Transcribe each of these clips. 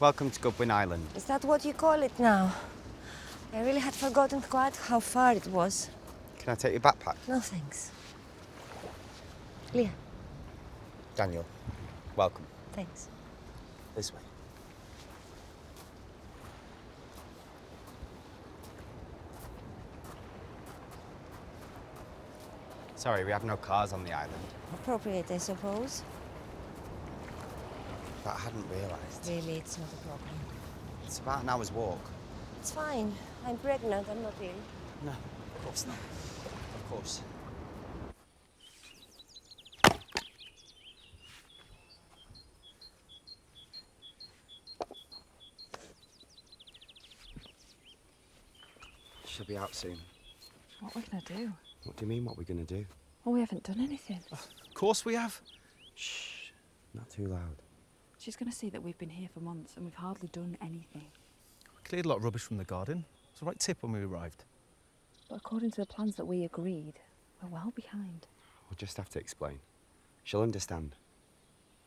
Welcome to Goodwin Island. Is that what you call it now? I really had forgotten quite how far it was. Can I take your backpack? No, thanks. Leah. Daniel, welcome. Thanks. This way. Sorry, we have no cars on the island. Appropriate, I suppose. But I hadn't realised. Really, it's not a problem. It's about an hour's walk. It's fine. I'm pregnant. I'm not ill. No, of course not. Of course. She'll be out soon. What are we going to do? What do you mean, what we're going to do? Well, we haven't done anything. Of course we have. Shh, not too loud. She's going to see that we've been here for months and we've hardly done anything. We cleared a lot of rubbish from the garden. It was the right tip when we arrived. But according to the plans that we agreed, we're well behind. We'll just have to explain. She'll understand.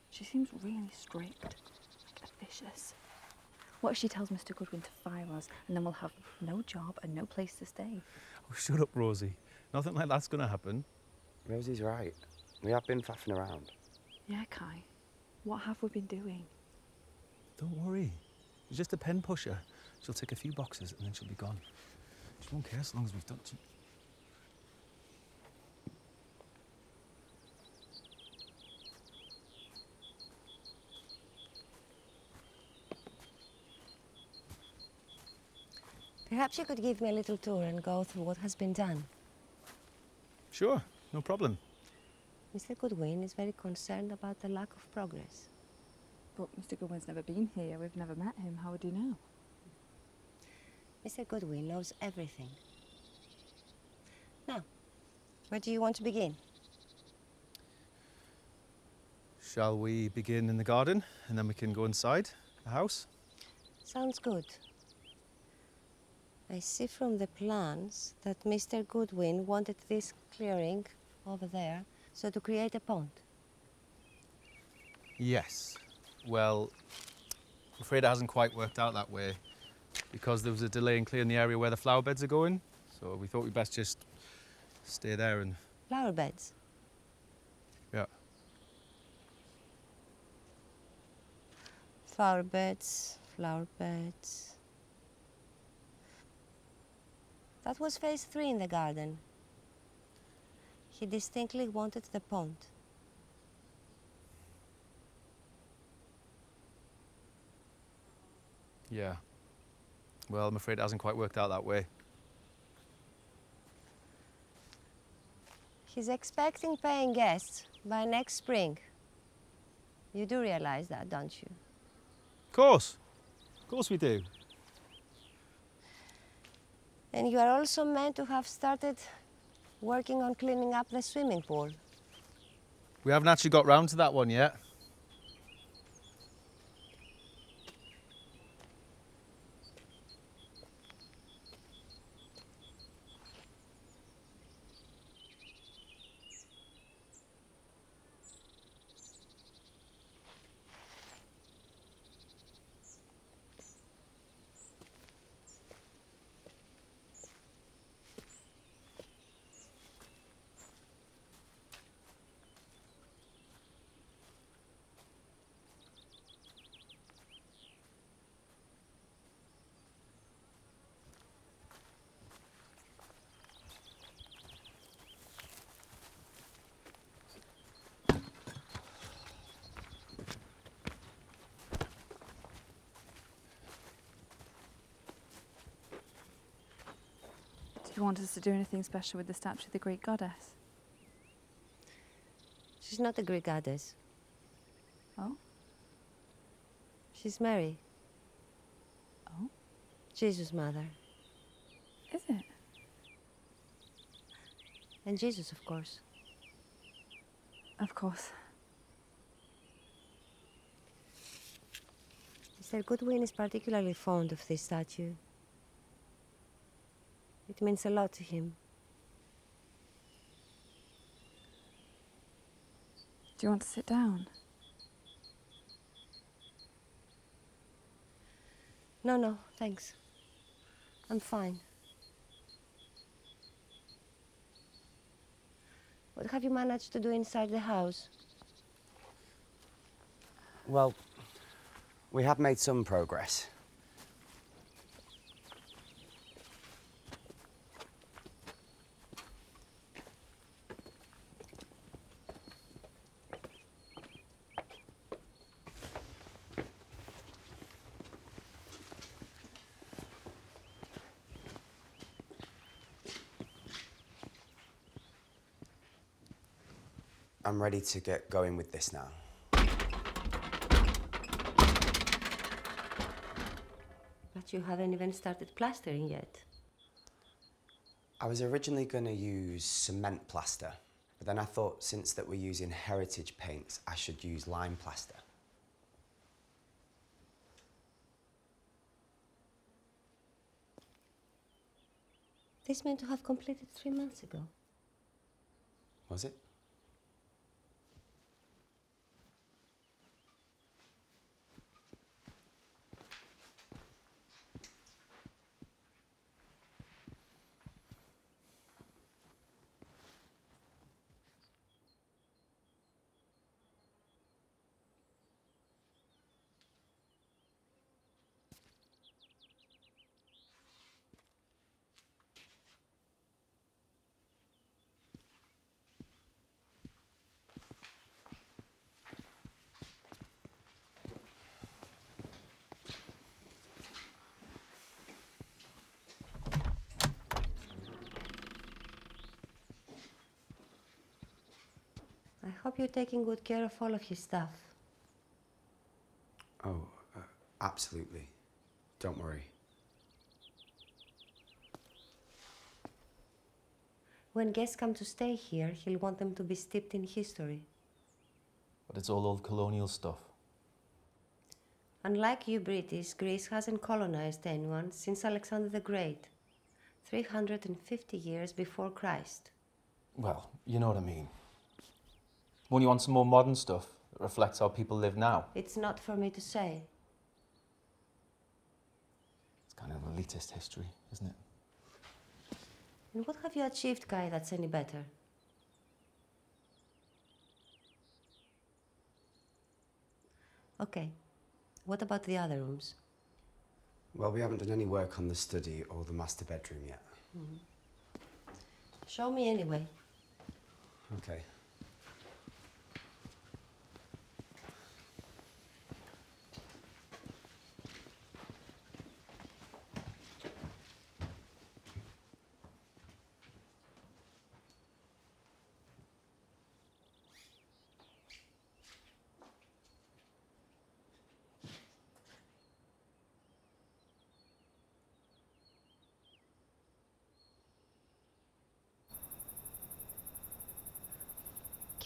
She seems really strict, like vicious. What if she tells Mr. Goodwin to fire us and then we'll have no job and no place to stay? Oh, shut up, Rosie. Nothing like that's going to happen. Rosie's right. We have been faffing around. Yeah, Kai. What have we been doing? Don't worry. She's just a pen pusher. She'll tick a few boxes and then she'll be gone. She won't care as long as we've done some... Perhaps you could give me a little tour and go through what has been done. Sure, no problem. Mr. Goodwin is very concerned about the lack of progress. But Mr. Goodwin's never been here. We've never met him. How would you know? Mr. Goodwin knows everything. Now, where do you want to begin? Shall we begin in the garden and then we can go inside the house? Sounds good. I see from the plans that Mr. Goodwin wanted this clearing over there, so to create a pond. Yes. Well, I'm afraid it hasn't quite worked out that way because there was a delay in clearing the area where the flower beds are going. So we thought we'd best just stay there and... Flower beds? Yeah. Flower beds, flower beds. That was phase 3 in the garden. He distinctly wanted the pond. Yeah. Well, I'm afraid it hasn't quite worked out that way. He's expecting paying guests by next spring. You do realize that, don't you? Of course. Of course we do. And you are also meant to have started working on cleaning up the swimming pool. We haven't actually got round to that one yet. Do you want us to do anything special with the statue of the Greek goddess? She's not a Greek goddess. Oh? She's Mary, Oh? Jesus' mother. Is it? And Jesus, of course. Of course. Mr. Goodwin is particularly fond of this statue. It means a lot to him. Do you want to sit down? No, no, thanks. I'm fine. What have you managed to do inside the house? Well, we have made some progress. I'm ready to get going with this now. But you haven't even started plastering yet. I was originally going to use cement plaster, but then I thought since that we're using heritage paints, I should use lime plaster. This meant to have completed 3 months ago. Was it? I hope you're taking good care of all of his stuff. Oh, absolutely. Don't worry. When guests come to stay here, he'll want them to be steeped in history. But it's all old colonial stuff. Unlike you British, Greece hasn't colonized anyone since Alexander the Great, 350 years before Christ. Well, you know what I mean. When you want some more modern stuff that reflects how people live now. It's not for me to say. It's kind of elitist history, isn't it? And what have you achieved, Guy, that's any better? Okay, what about the other rooms? Well, we haven't done any work on the study or the master bedroom yet. Show me anyway. Okay.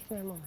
Give me a moment.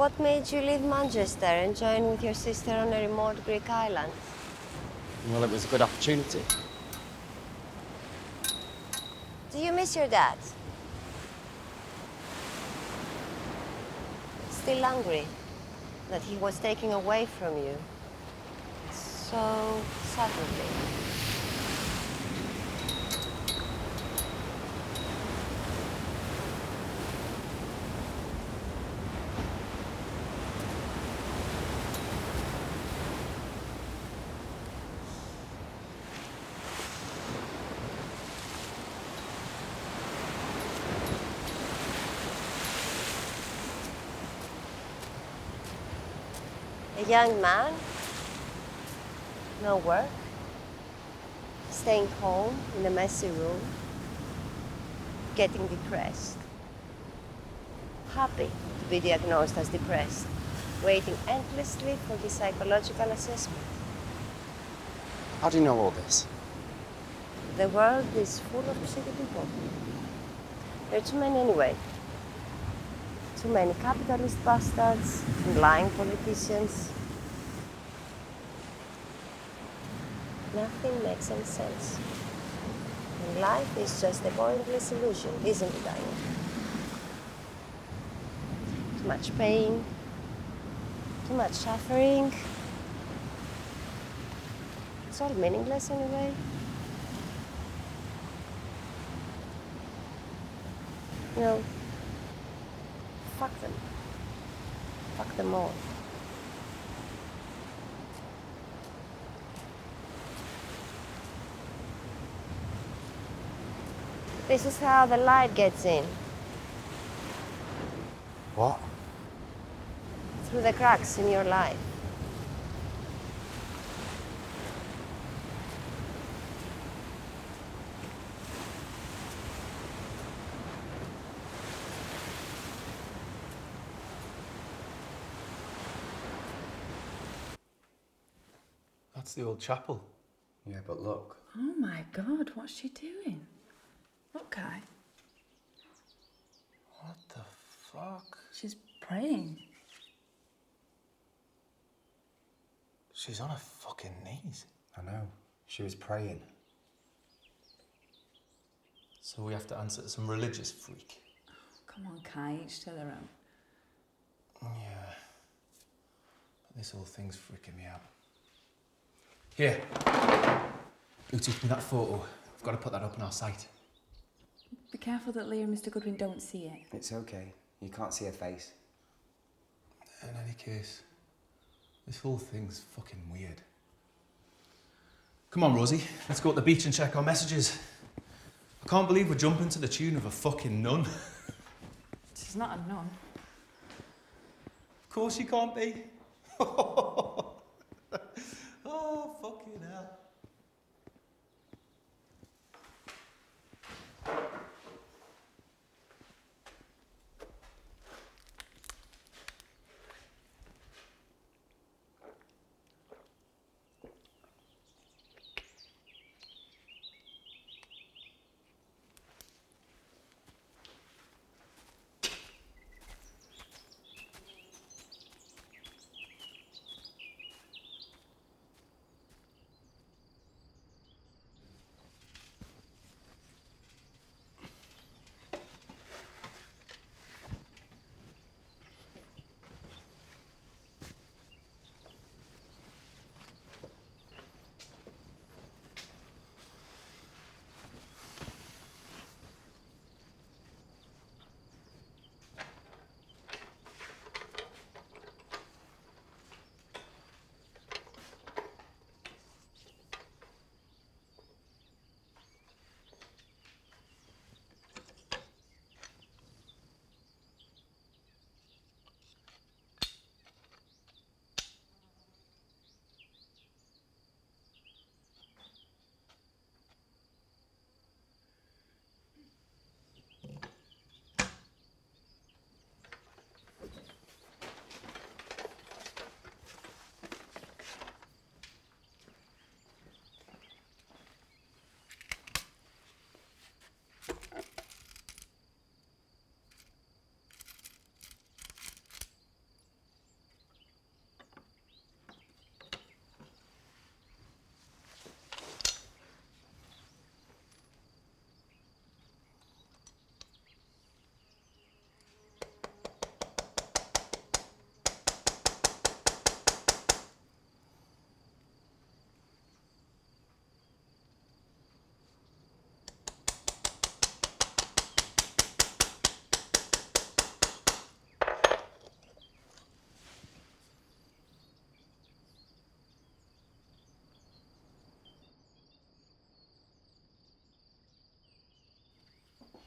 What made you leave Manchester and join with your sister on a remote Greek island? Well, it was a good opportunity. Do you miss your dad? Still angry that he was taken away from you so suddenly? A young man, no work, staying home in a messy room, getting depressed. Happy to be diagnosed as depressed, waiting endlessly for his psychological assessment. How do you know all this? The world is full of shitty people. There are too many anyway. Too many capitalist bastards and lying politicians. Nothing makes any sense. And life is just a pointless illusion, isn't it, Diane? Too much pain, too much suffering. It's all meaningless anyway. You know, fuck them. Fuck them all. This is how the light gets in. What? Through the cracks in your life. That's the old chapel. Yeah, but look. Oh my God, what's she doing? Look, Kai. What the fuck? She's praying. She's on her fucking knees. I know. She was praying. So we have to answer to some religious freak. Come on, Kai, each to their own. Yeah. But this whole thing's freaking me out. Here. Who took me that photo? I've got to put that up on our site. Be careful that Leah and Mr. Goodwin don't see it. It's okay. You can't see her face. In any case, this whole thing's fucking weird. Come on, Rosie, let's go to the beach and check our messages. I can't believe we're jumping to the tune of a fucking nun. She's not a nun. Of course you can't be. Oh, fucking hell.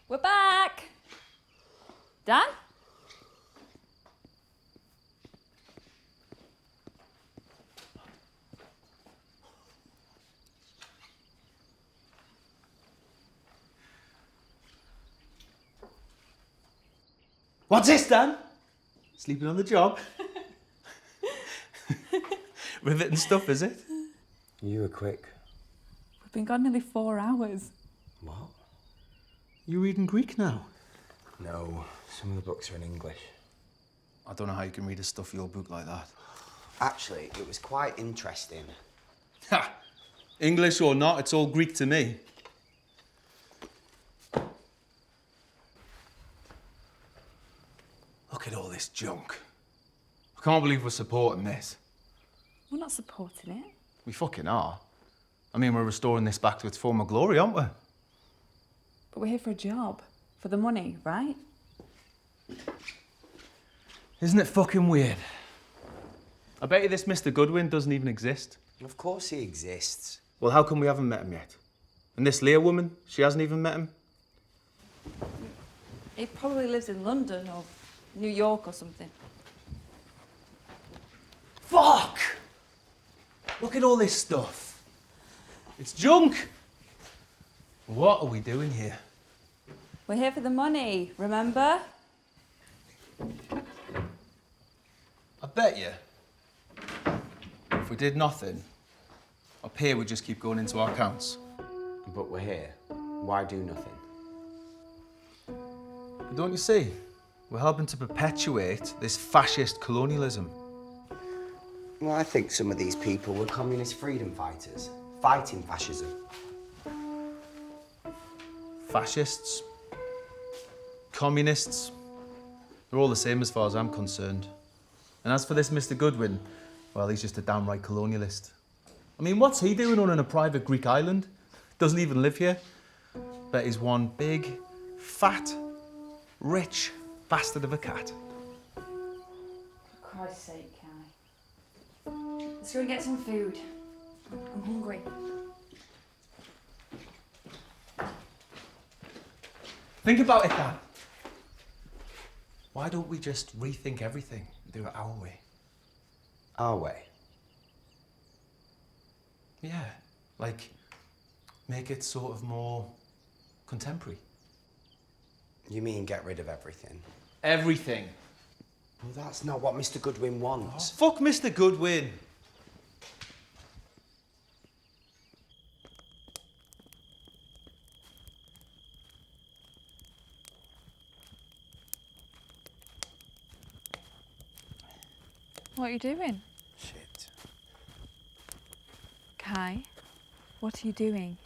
We're back! Dan? What's this, Dan? Sleeping on the job? Riveting stuff, is it? You were quick. We've been gone nearly 4 hours. What? You reading Greek now? No, some of the books are in English. I don't know how you can read a stuffy old book like that. Actually, it was quite interesting. Ha! English or not, it's all Greek to me. Look at all this junk. I can't believe we're supporting this. We're not supporting it. We fucking are. I mean, we're restoring this back to its former glory, aren't we? But we're here for a job. For the money, right? Isn't it fucking weird? I bet you this Mr. Goodwin doesn't even exist. Of course he exists. Well, how come we haven't met him yet? And this Leah woman, she hasn't even met him? He probably lives in London or New York or something. Fuck! Look at all this stuff. It's junk. What are we doing here? We're here for the money, remember? I bet you, if we did nothing, up here would just keep going into our accounts. But we're here. Why do nothing? But don't you see? We're helping to perpetuate this fascist colonialism. Well, I think some of these people were communist freedom fighters, fighting fascism. Fascists, communists, they're all the same as far as I'm concerned. And as for this Mr. Goodwin, well, he's just a downright colonialist. I mean, what's he doing on a private Greek island? Doesn't even live here. Bet he's one big, fat, rich bastard of a cat. For Christ's sake, Kai. Let's go and get some food. I'm hungry. Think about it, Dan. Why don't we just rethink everything and do it our way? Our way. Yeah, like make it sort of more contemporary. You mean get rid of everything? Everything. Well, that's not what Mr. Goodwin wants. Fuck Mr. Goodwin. What are you doing? Shit. Kai, what are you doing?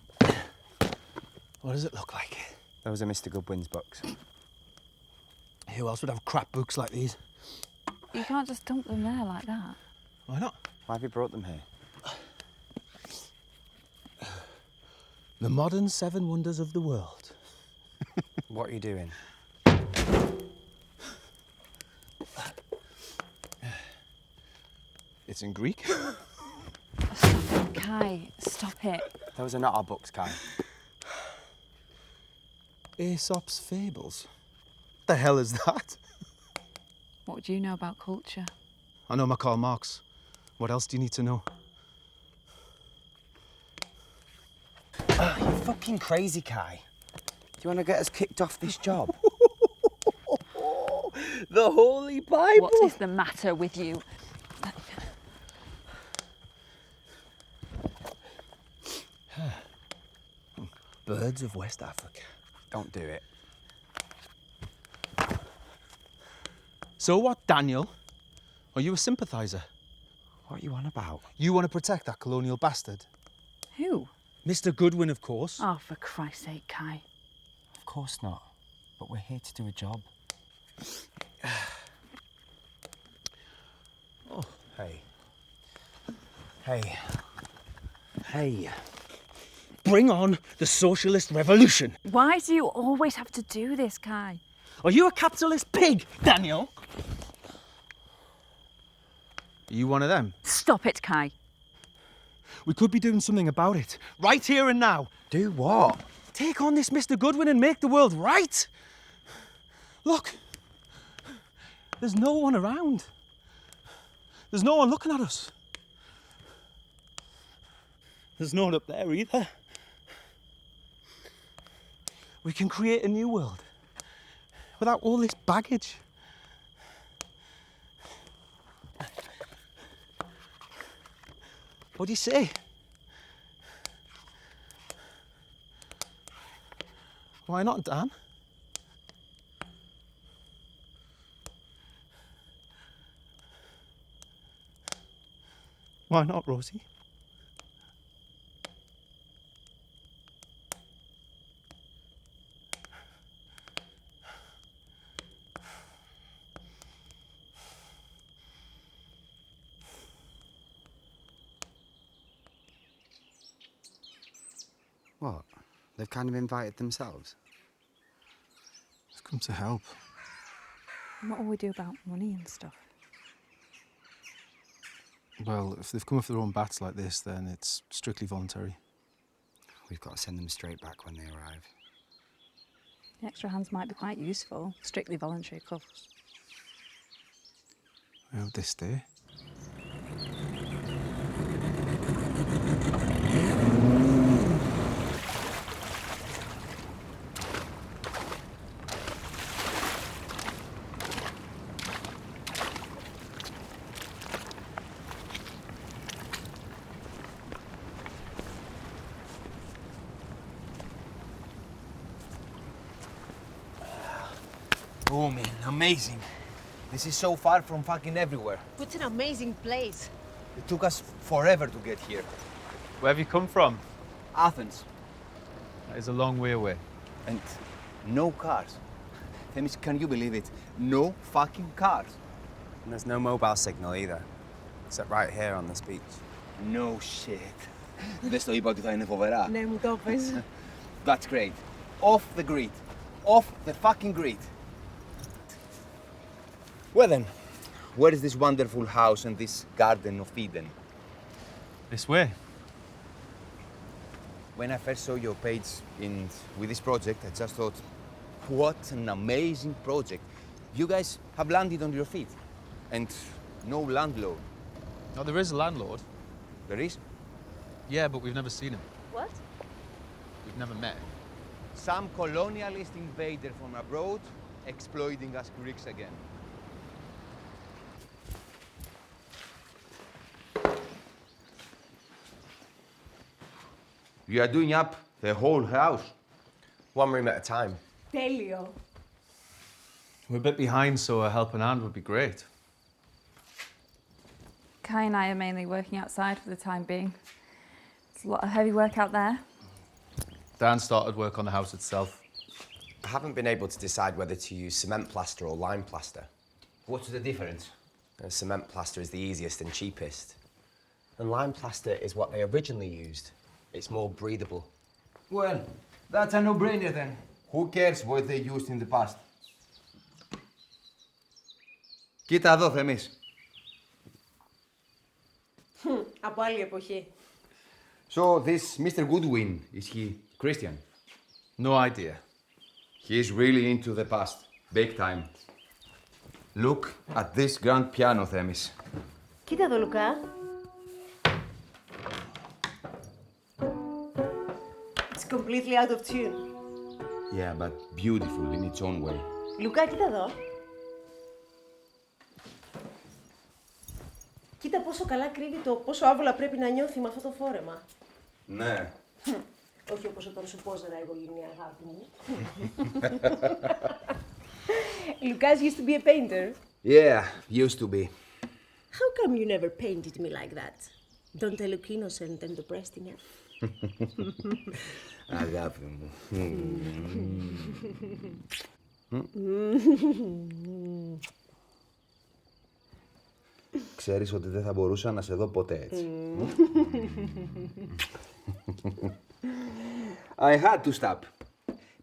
What does it look like? Those are Mr. Goodwin's books. Who else would have crap books like these? You can't just dump them there like that. Why not? Why have you brought them here? The modern 7 wonders of the world. What are you doing? It's in Greek. Stop it, Kai. Stop it. Those are not our books, Kai. Aesop's Fables. The hell is that? What do you know about culture? I know my Karl Marx. What else do you need to know? You're fucking crazy, Kai. Do you want to get us kicked off this job? The Holy Bible! What is the matter with you? Birds of West Africa. Don't do it. So what, Daniel? Are you a sympathiser? What are you on about? You want to protect that colonial bastard? Who? Mr. Goodwin, of course. Oh, for Christ's sake, Kai. Of course not. But we're here to do a job. Oh. Hey. Hey. Hey. Bring on the socialist revolution. Why do you always have to do this, Kai? Are you a capitalist pig, Daniel? Are you one of them? Stop it, Kai. We could be doing something about it, right here and now. Do what? take on this Mr. Goodwin and make the world right. Look, there's no one around. There's no one looking at us. There's no one up there either. We can create a new world without all this baggage. What do you say? Why not, Dan? Why not, Rosie? What? They've kind of invited themselves? They've come to help. And what will we do about money and stuff? Well, if they've come off their own bats like this, then it's strictly voluntary. We've got to send them straight back when they arrive. The extra hands might be quite useful. Strictly voluntary, of course. Where would they stay? Oh man, amazing. This is so far from fucking everywhere. It's an amazing place. It took us forever to get here. Where have you come from? Athens. That is a long way away. And no cars. Themis, can you believe it? No fucking cars. And there's no mobile signal either, except right here on this beach. No shit. Δεν στο είπα ότι θα είναι φοβερά. Ναι, μου το πες. That's great. Off the grid. Off the fucking grid. Well then, where is this wonderful house and this garden of Eden? This way. When I first saw your page with this project, I just thought, what an amazing project. You guys have landed on your feet. And no landlord. Oh, there is a landlord. There is? Yeah, but we've never seen him. What? We've never met him. Some colonialist invader from abroad exploiting us Greeks again. You are doing up the whole house? One room at a time. Τέλειο. We're a bit behind, so a helping hand would be great. Kai and I are mainly working outside for the time being. There's a lot of heavy work out there. Dan started work on the house itself. I haven't been able to decide whether to use cement plaster or lime plaster. What's the difference? Cement plaster is the easiest and cheapest. And lime plaster is what they originally used. It's more breathable. Well, that's a no-brainer then. Who cares what they used in the past? Κοίτα εδώ, Θέμης. Από άλλη εποχή. So this Mr. Goodwin, is he Christian? No idea. He's really into the past, big time. Look at this grand piano, Themis. Κοίτα εδώ, Λουκά. It's completely out of tune. Yeah, but beautiful in its own way. Λουκά, κοίτα εδώ. Κοίτα πόσο καλά κρύβει το πόσο άβολα πρέπει να νιώθει με αυτό το φόρεμα. Ναι. Όχι όπως όταν σου πόζερα εγώ γυμνή αγάπη μου. Lucas used to be a painter. Yeah, used to be. How come you never painted me like that? Don't I look innocent and depressed enough? Αγάπη μου. Ξέρεις ότι δεν θα μπορούσα να σε δω ποτέ έτσι. I had to stop.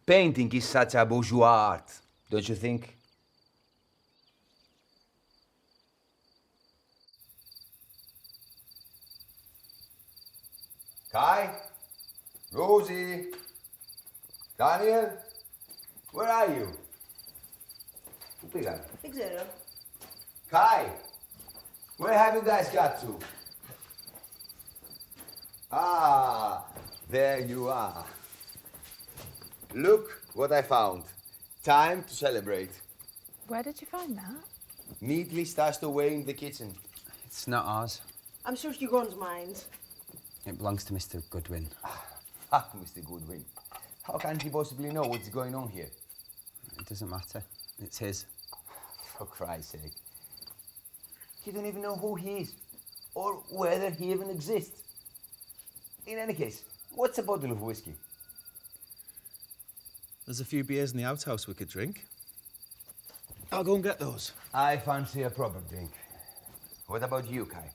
Painting is such a bourgeois art, don't you think? Kai? Rosie? Daniel, where are you? Πού πήγαν? Δεν ξέρω. Kai, where have you guys got to? Ah, there you are. Look what I found. Time to celebrate. Where did you find that? Neatly stashed away in the kitchen. It's not ours. I'm sure Hugon's mine. It belongs to Mr. Goodwin. Fuck Mr. Goodwin. How can he possibly know what's going on here? It doesn't matter. It's his. For Christ's sake. You don't even know who he is, or whether he even exists. In any case, what's a bottle of whiskey? There's a few beers in the outhouse we could drink. I'll go and get those. I fancy a proper drink. What about you, Kai?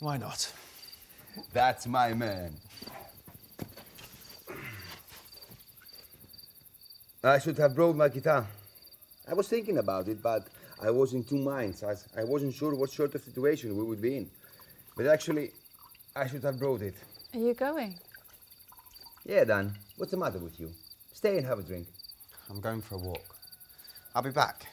Why not? That's my man. I should have brought my guitar. I was thinking about it, but I was in two minds, as I wasn't sure what sort of situation we would be in. But actually, I should have brought it. Are you going? Yeah, Dan, what's the matter with you? Stay and have a drink. I'm going for a walk. I'll be back.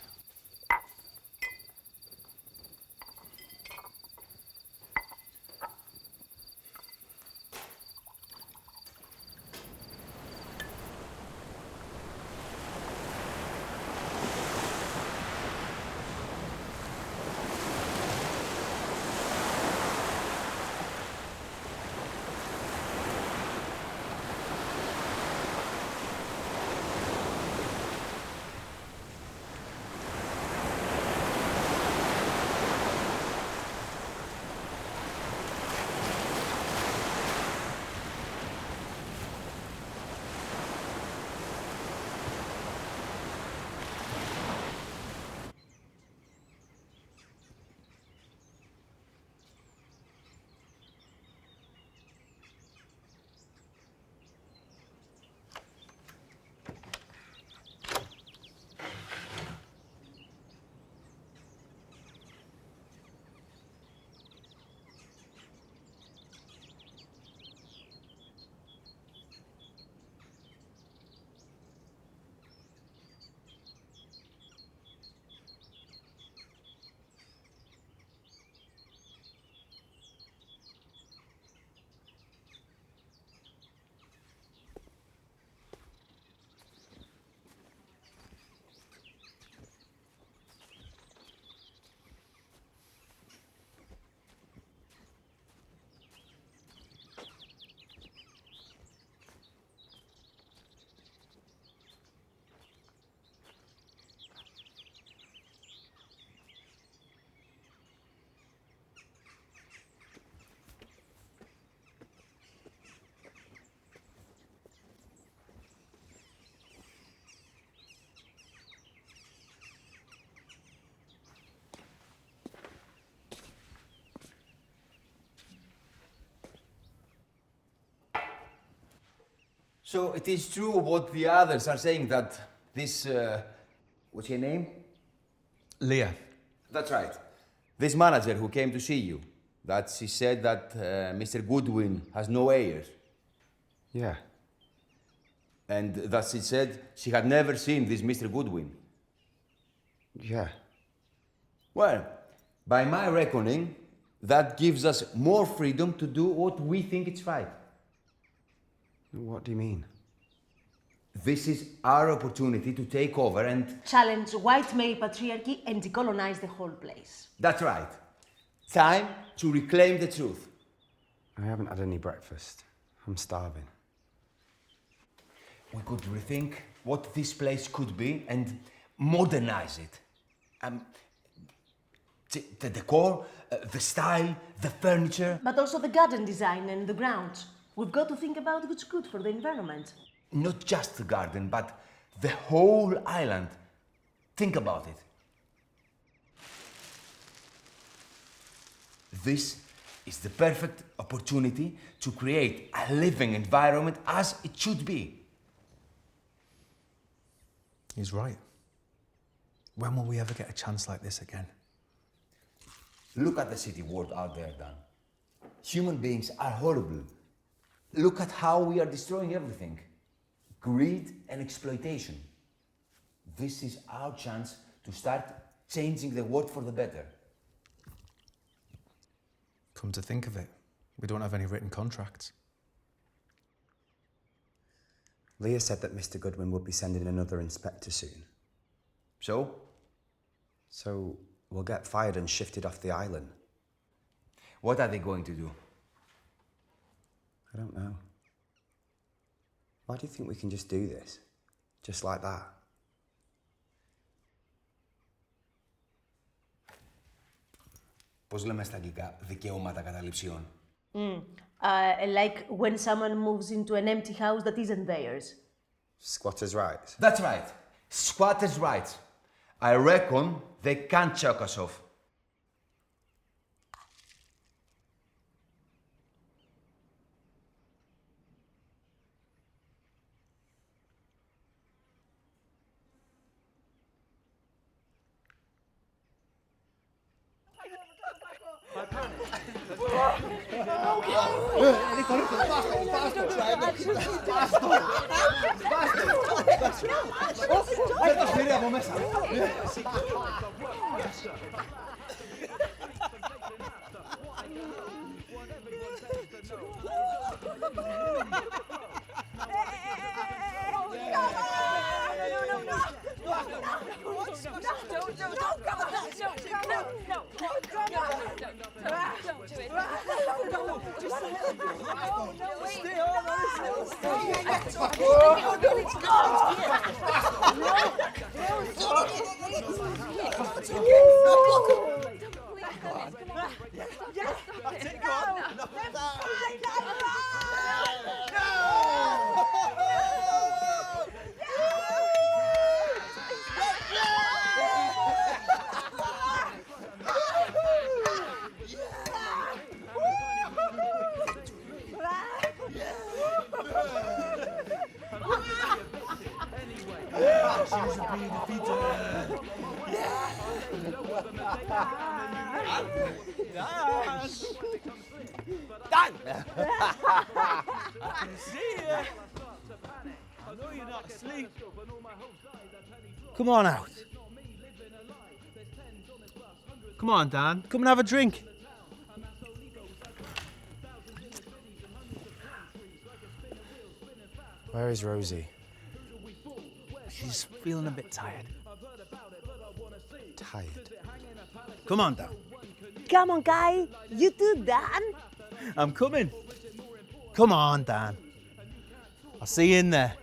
So it is true what the others are saying that this, what's your name? Leah. That's right. This manager who came to see you, that she said that Mr. Goodwin has no heirs. Yeah. And that she said she had never seen this Mr. Goodwin. Yeah. Well, by my reckoning, that gives us more freedom to do what we think is right. What do you mean? This is our opportunity to take over and... Challenge white male patriarchy and decolonize the whole place. That's right. Time to reclaim the truth. I haven't had any breakfast. I'm starving. We could rethink what this place could be and modernize it. The decor, the style, the furniture. But also the garden design and the grounds. We've got to think about what's good for the environment. Not just the garden, but the whole island. Think about it. This is the perfect opportunity to create a living environment as it should be. He's right. When will we ever get a chance like this again? Look at the city world out there, Dan. Human beings are horrible. Look at how we are destroying everything. Greed and exploitation. This is our chance to start changing the world for the better. Come to think of it, we don't have any written contracts. Leah said that Mr. Goodwin would be sending another inspector soon. So? So we'll get fired and shifted off the island. What are they going to do? I don't know. Why do you think we can just do this? Just like that? Πώς λέμε στα αγγλικά δικαιώματα καταληψιών? Like when someone moves into an empty house that isn't theirs. Squatters' rights? That's right. Squatters' rights. I reckon they can't chuck us off. Come on out. Come on, Dan. Come and have a drink. Where is Rosie? She's feeling a bit tired. Tired? Come on, Dan. Come on, guy. You too, Dan. I'm coming. Come on, Dan. I'll see you in there.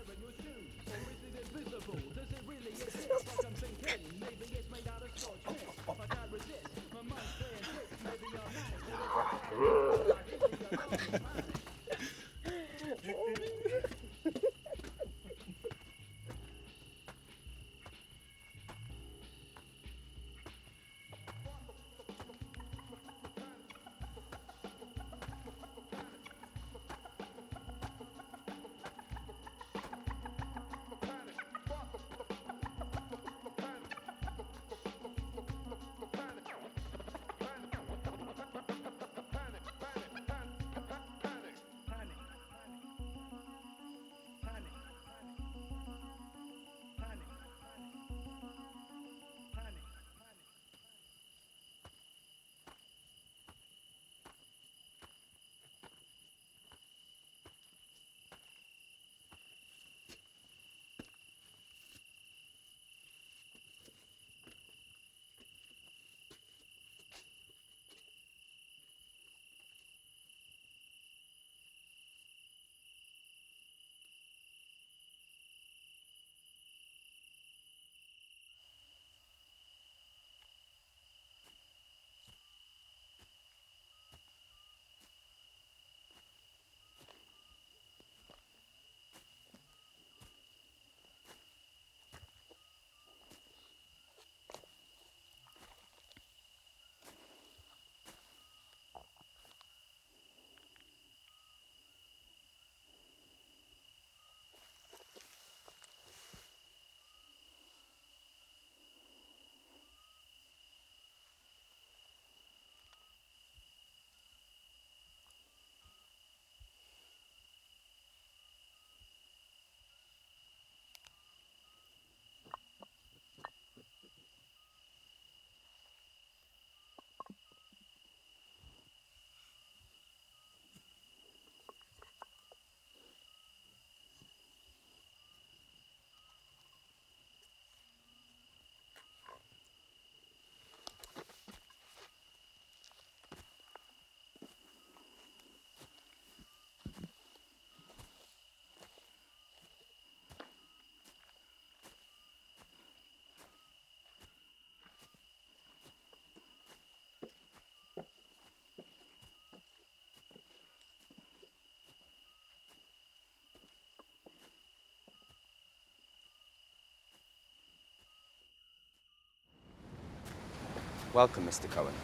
Welcome, Mr. Cohen.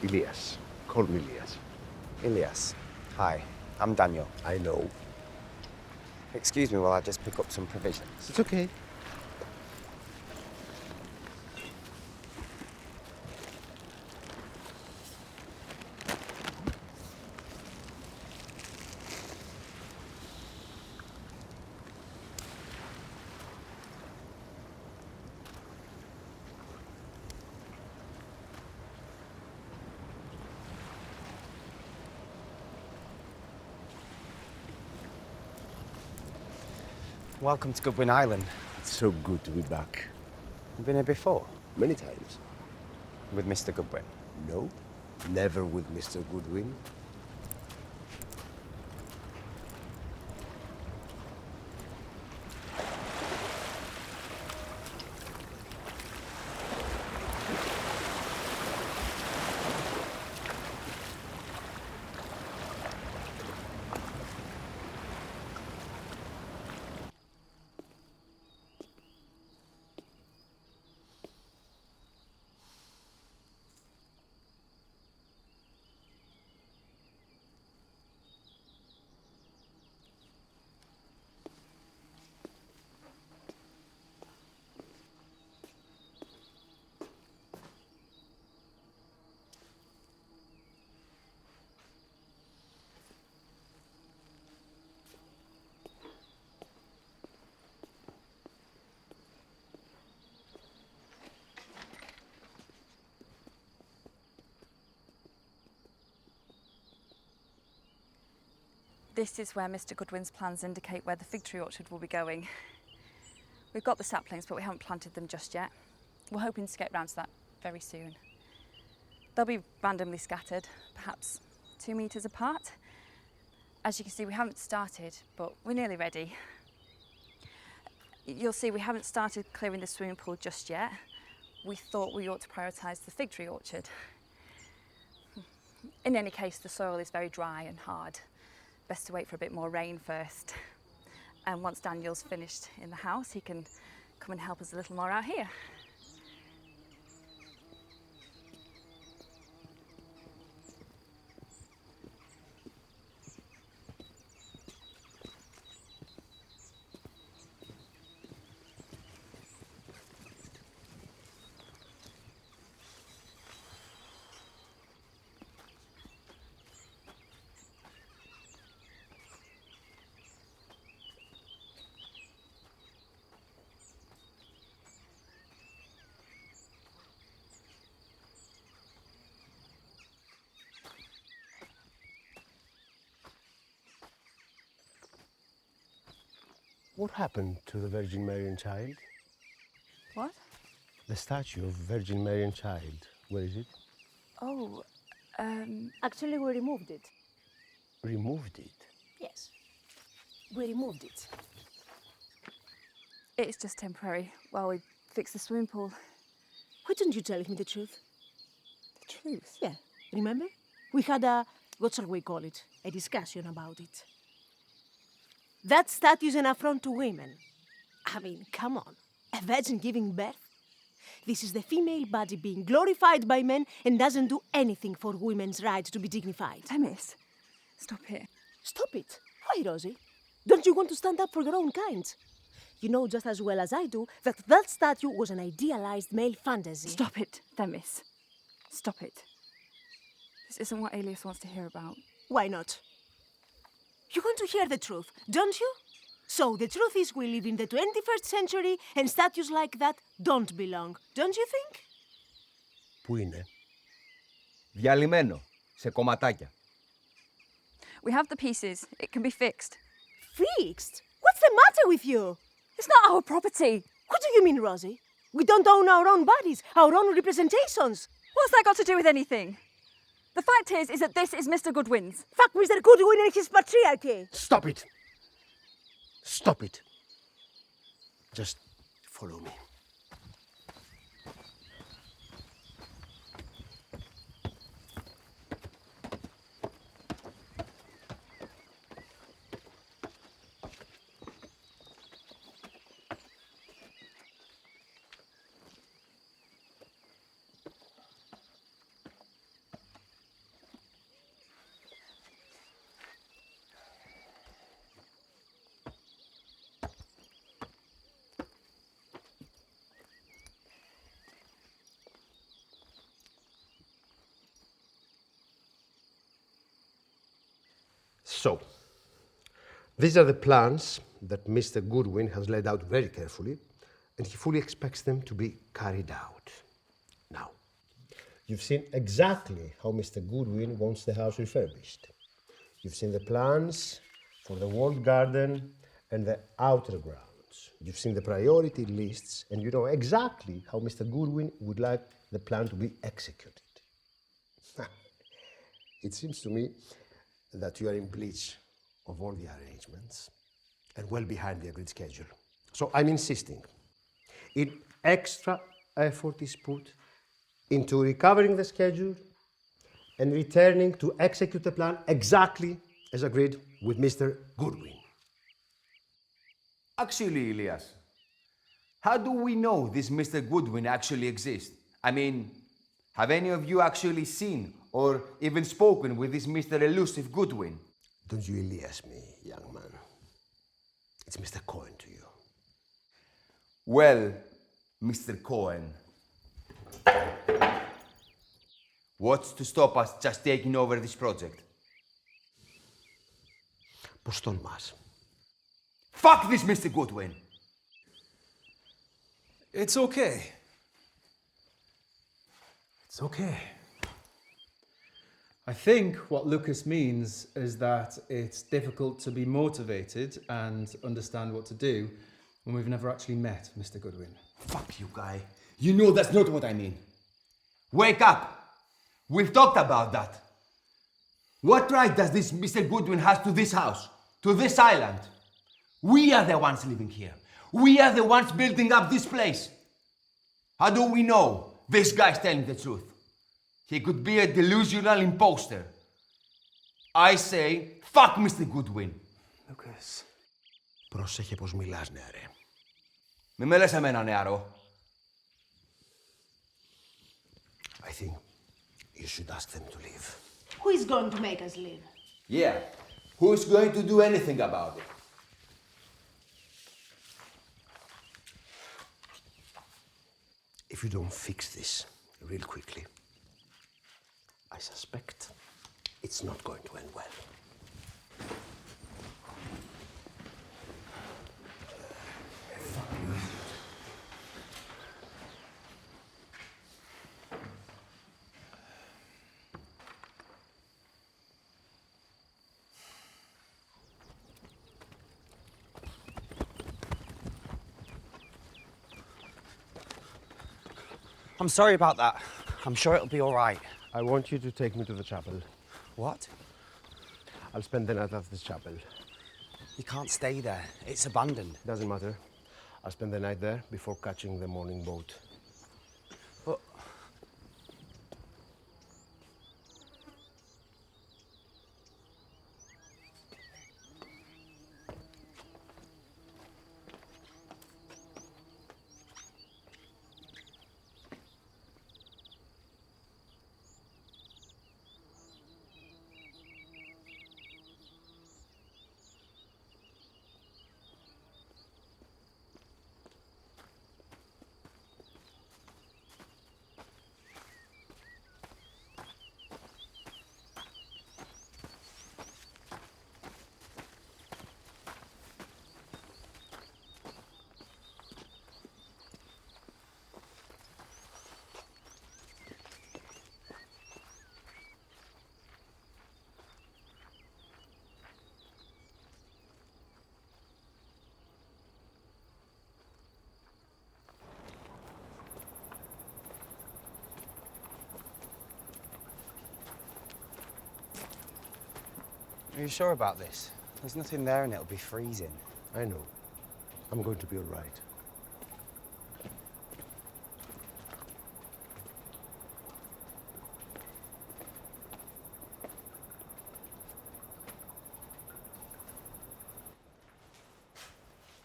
Elias. Call me Elias. Elias. Hi, I'm Daniel. I know. Excuse me while I just pick up some provisions. It's okay. Welcome to Goodwin Island. It's so good to be back. You've been here before? Many times. With Mr. Goodwin? No, never with Mr. Goodwin. This is where Mr. Goodwin's plans indicate where the fig tree orchard will be going. We've got the saplings, but we haven't planted them just yet. We're hoping to get round to that very soon. They'll be randomly scattered, perhaps 2 metres apart. As you can see, we haven't started, but we're nearly ready. You'll see we haven't started clearing the swimming pool just yet. We thought we ought to prioritise the fig tree orchard. In any case, the soil is very dry and hard. Best to wait for a bit more rain first. And once Daniel's finished in the house, he can come and help us a little more out here. What happened to the Virgin Mary and Child? What? The statue of Virgin Mary and Child. Where is it? Oh, Actually, we removed it. Removed it. Yes, we removed it. it's just temporary while we fix the swimming pool. Why don't you tell me the truth? The truth? Yeah, remember? We had a, what shall we call it, a discussion about it. That statue is an affront to women. I mean, come on, a virgin giving birth? This is the female body being glorified by men and doesn't do anything for women's right to be dignified. Miss, stop it. Stop it. Why, Rosie? Don't you want to stand up for your own kind? You know just as well as I do that that statue was an idealized male fantasy. Stop it, Themis. Stop it. This isn't what Elias wants to hear about. Why not? You want to hear the truth, don't you? So the truth is we live in the 21st century and statues like that don't belong, don't you think? Πού είναι? Διαλυμένο, σε κομματάκια. We have the pieces. It can be fixed. Fixed? What's the matter with you? It's not our property. What do you mean, Rosie? We don't own our own bodies, our own representations. What's that got to do with anything? The fact is that this is Mr. Goodwin's. Fuck Mr. Goodwin and his patriarchy. Stop it! Stop it! Just follow me. So, these are the plans that Mr. Goodwin has laid out very carefully, and he fully expects them to be carried out. Now, you've seen exactly how Mr. Goodwin wants the house refurbished. You've seen the plans for the walled garden and the outer grounds. You've seen the priority lists, and you know exactly how Mr. Goodwin would like the plan to be executed. It seems to me that you are in breach of all the arrangements and well behind the agreed schedule. So I'm insisting. Extra effort is put into recovering the schedule and returning to execute the plan exactly as agreed with Mr. Goodwin. Actually, Elias, how do we know this Mr. Goodwin actually exists? I mean, have any of you actually seen or even spoken with this Mr. Elusive Goodwin? Don't you Elias me, young man. It's Mr. Cohen to you. Well, Mr. Cohen, what's to stop us just taking over this project? Πώς τολμάς? Fuck this, Mr. Goodwin! It's okay. It's okay. I think what Lucas means is that it's difficult to be motivated and understand what to do when we've never actually met Mr. Goodwin. Fuck you, guy. You know that's not what I mean. Wake up! We've talked about that. What right does this Mr. Goodwin have to this house, to this island? We are the ones living here. We are the ones building up this place. How do we know this guy's telling the truth? He could be a delusional imposter. I say, fuck Mr. Goodwin. Lucas. Πρόσεχε πως μιλάς, νεαρέ. Μη με λες εμένα, νεαρό. I think you should ask them to leave. Who is going to make us leave? Yeah. Who's going to do anything about it? If you don't fix this real quickly, I suspect it's not going to end well. I'm sorry about that. I'm sure it'll be all right. I want you to take me to the chapel. What? I'll spend the night at this chapel. You can't stay there. It's abandoned. Doesn't matter. I'll spend the night there before catching the morning boat. But... Are you sure about this? There's nothing there and it'll be freezing. I know. I'm going to be all right.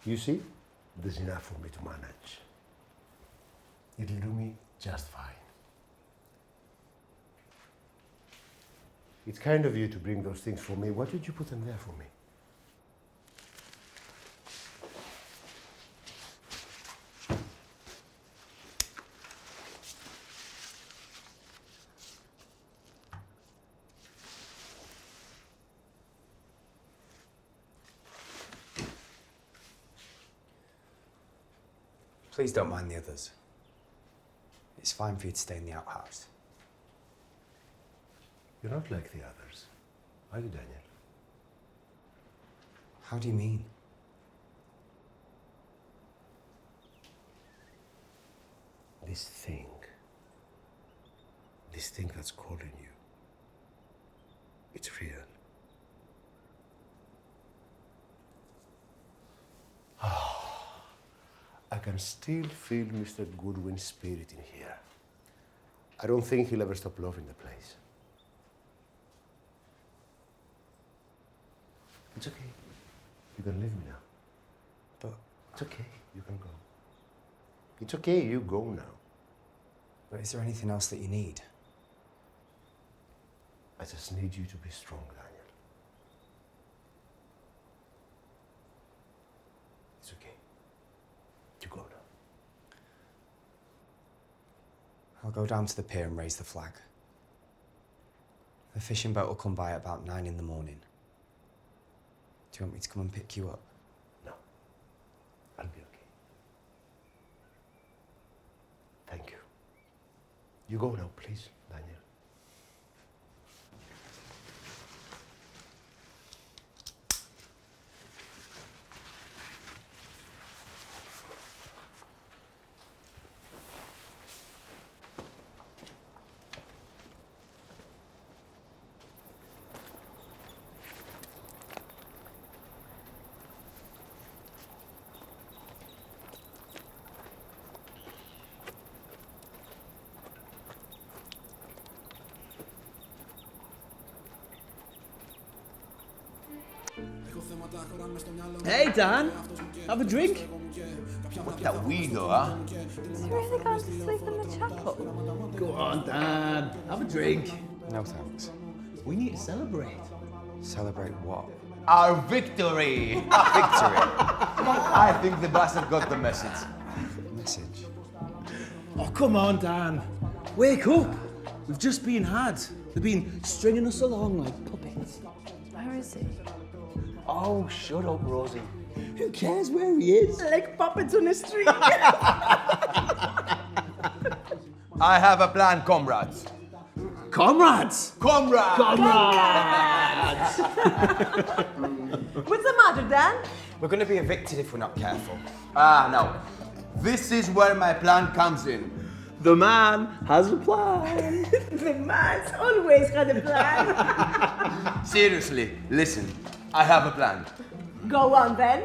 You see, there's enough for me to manage. It'll do me just fine. It's kind of you to bring those things for me. Why did you put them there for me? Please don't mind the others. It's fine for you to stay in the outhouse. You're not like the others, are you, Daniel? How do you mean? This thing that's calling you, it's real. I can still feel Mr. Goodwin's spirit in here. I don't think he'll ever stop loving the place. It's okay. You can leave me now. But it's okay. You can go. It's okay. You go now. But is there anything else that you need? I just need you to be strong, Daniel. It's okay. You go now. I'll go down to the pier and raise the flag. The fishing boat will come by at about 9 in the morning. Do you want me to come and pick you up? No. I'll be okay. Thank you. You go now, please, Daniel. Hey, Dan. Have a drink? What a weirdo, huh? Does he really go to sleep in the chapel? Go on, Dan. Have a drink. No thanks. We need to celebrate. Celebrate what? Our victory! Victory? I think the bastard got the message. Message? Oh, come on, Dan. Wake up. We've just been had. They've been stringing us along like puppets. Where is he? Oh, shut up, Rosie. Who cares where he is? Like puppets on the street. I have a plan, comrades. Comrades! Comrades! Comrades! What's the matter, Dan? We're going to be evicted if we're not careful. Ah, no. This is where my plan comes in. The man has a plan. The man's always had a plan. Seriously, listen. I have a plan. Go on, then.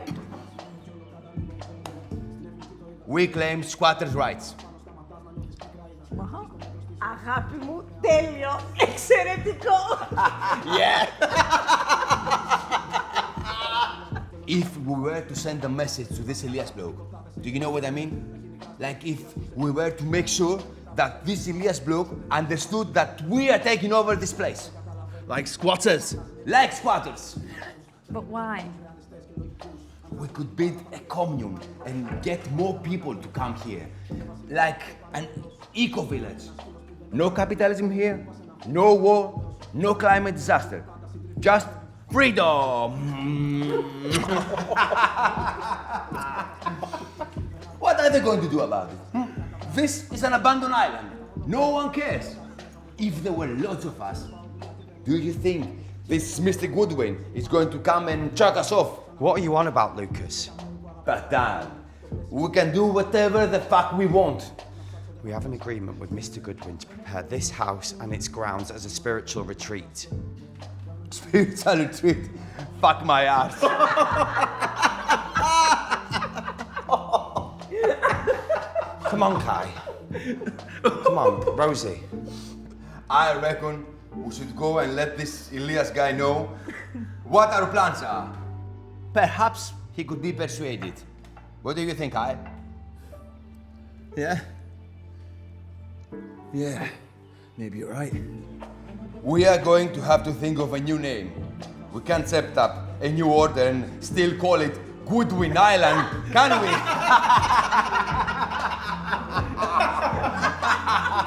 We claim squatters' rights. Αγάπη μου, τέλειο, εξαιρετικό. Yeah. If we were to send a message to this Elias bloke, do you know what I mean? Like if we were to make sure that this Elias bloke understood that we are taking over this place. Like squatters. Like squatters. But why? We could build a commune and get more people to come here. Like an eco-village. No capitalism here, no war, no climate disaster. Just freedom. What are they going to do about it? This is an abandoned island. No one cares. If there were lots of us, do you think this Mr. Goodwin is going to come and chuck us off? What are you on about, Lucas? But Dan, we can do whatever the fuck we want. We have an agreement with Mr. Goodwin to prepare this house and its grounds as a spiritual retreat. Spiritual retreat? Fuck my ass. Come on, Kai. Come on, Rosie. I reckon we should go and let this Elias guy know what our plans are. Perhaps he could be persuaded. What do you think, Kai? Yeah. Yeah, maybe you're right. We are going to have to think of a new name. We can't set up a new order and still call it Goodwin Island, can we?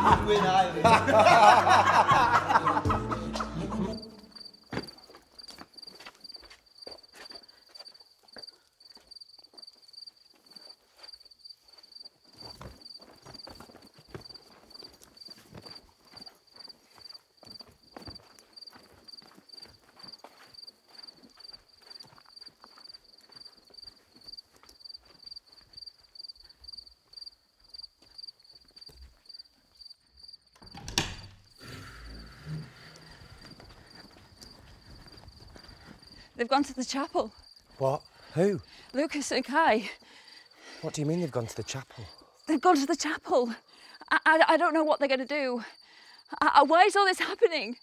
Goodwin Island. They've gone to the chapel. What? Who? Lucas and Kai. What do you mean they've gone to the chapel? They've gone to the chapel. I don't know what they're going to do. Why is all this happening?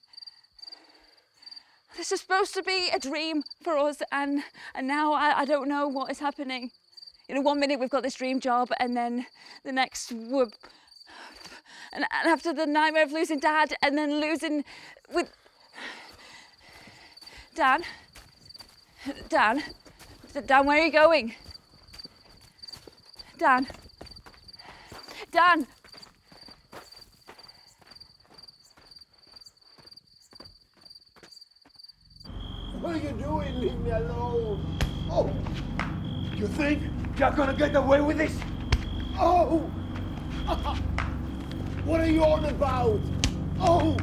This is supposed to be a dream for us, and now I don't know what is happening. You know, one minute we've got this dream job, and then the next we're... And after the nightmare of losing Dad, and then losing with... Dan? Dan, where are you going? Dan? What are you doing? Leave me alone. Oh, you think you're gonna get away with this? Oh, what are you on about? Oh,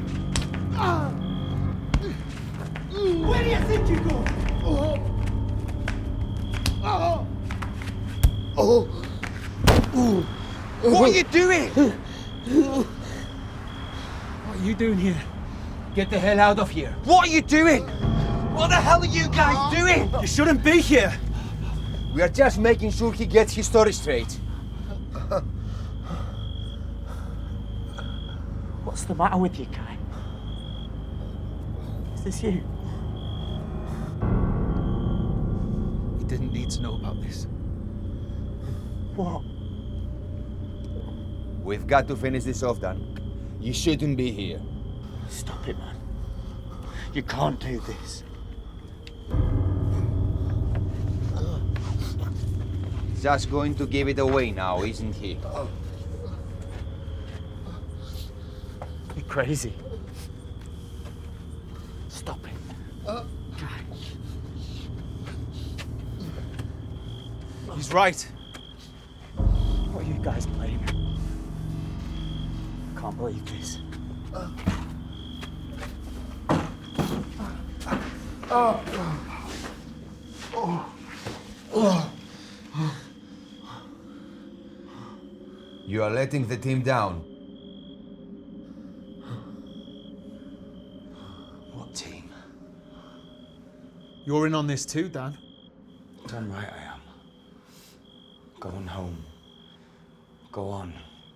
where do you think you're going? What are you doing? What are you doing here? Get the hell out of here. What are you doing? What the hell are you guys doing? You shouldn't be here. We are just making sure he gets his story straight. What's the matter with you, Kai? Is this you? You didn't need to know about this. What? We've got to finish this off, Dan. You shouldn't be here. Stop it, man. You can't do this. Just going to give it away now, isn't he? You're crazy. Stop it. Kai. He's right. What are you guys playing? I can't believe this. You are letting the team down. What team? You're in on this too, Dan. Damn right I am. Going home. Go on.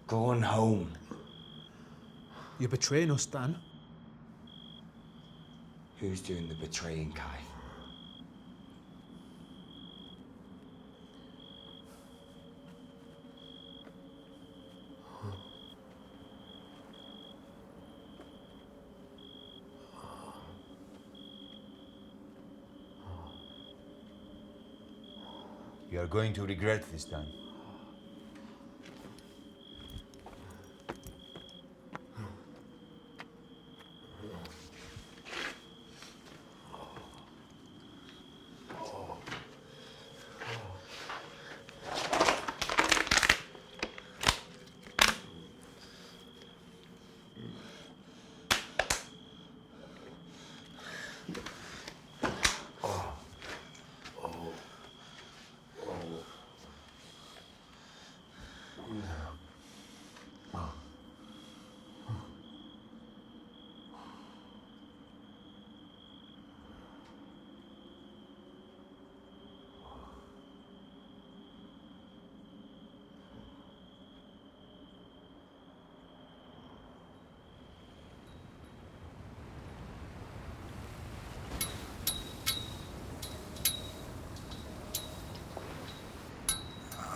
Going home. You're betraying us, Dan. Who's doing the betraying, Kai? You are going to regret this time.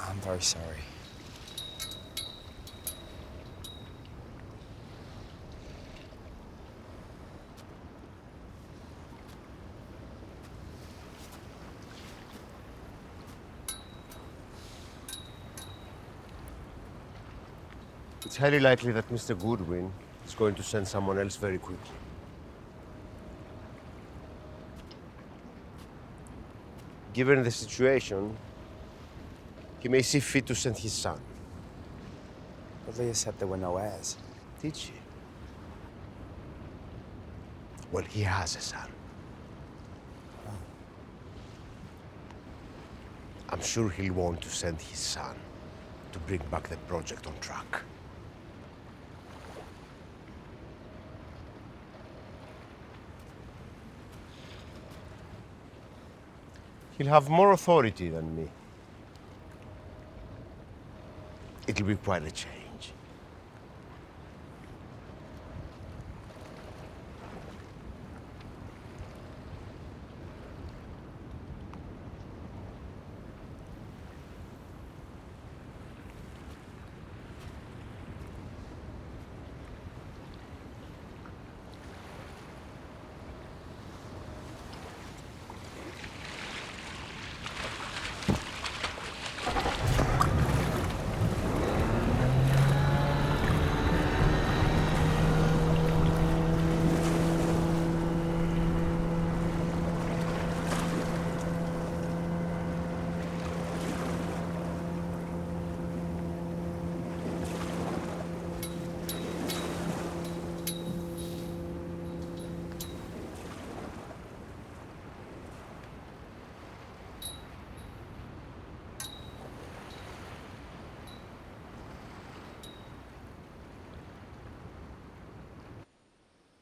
I'm very sorry. It's highly likely that Mr. Goodwin is going to send someone else very quickly. Given the situation, he may see fit to send his son. But Leah said there were no heirs. Did she? Well, he has a son. I'm sure he'll want to send his son to bring back the project on track. He'll have more authority than me. It'll be quite a change.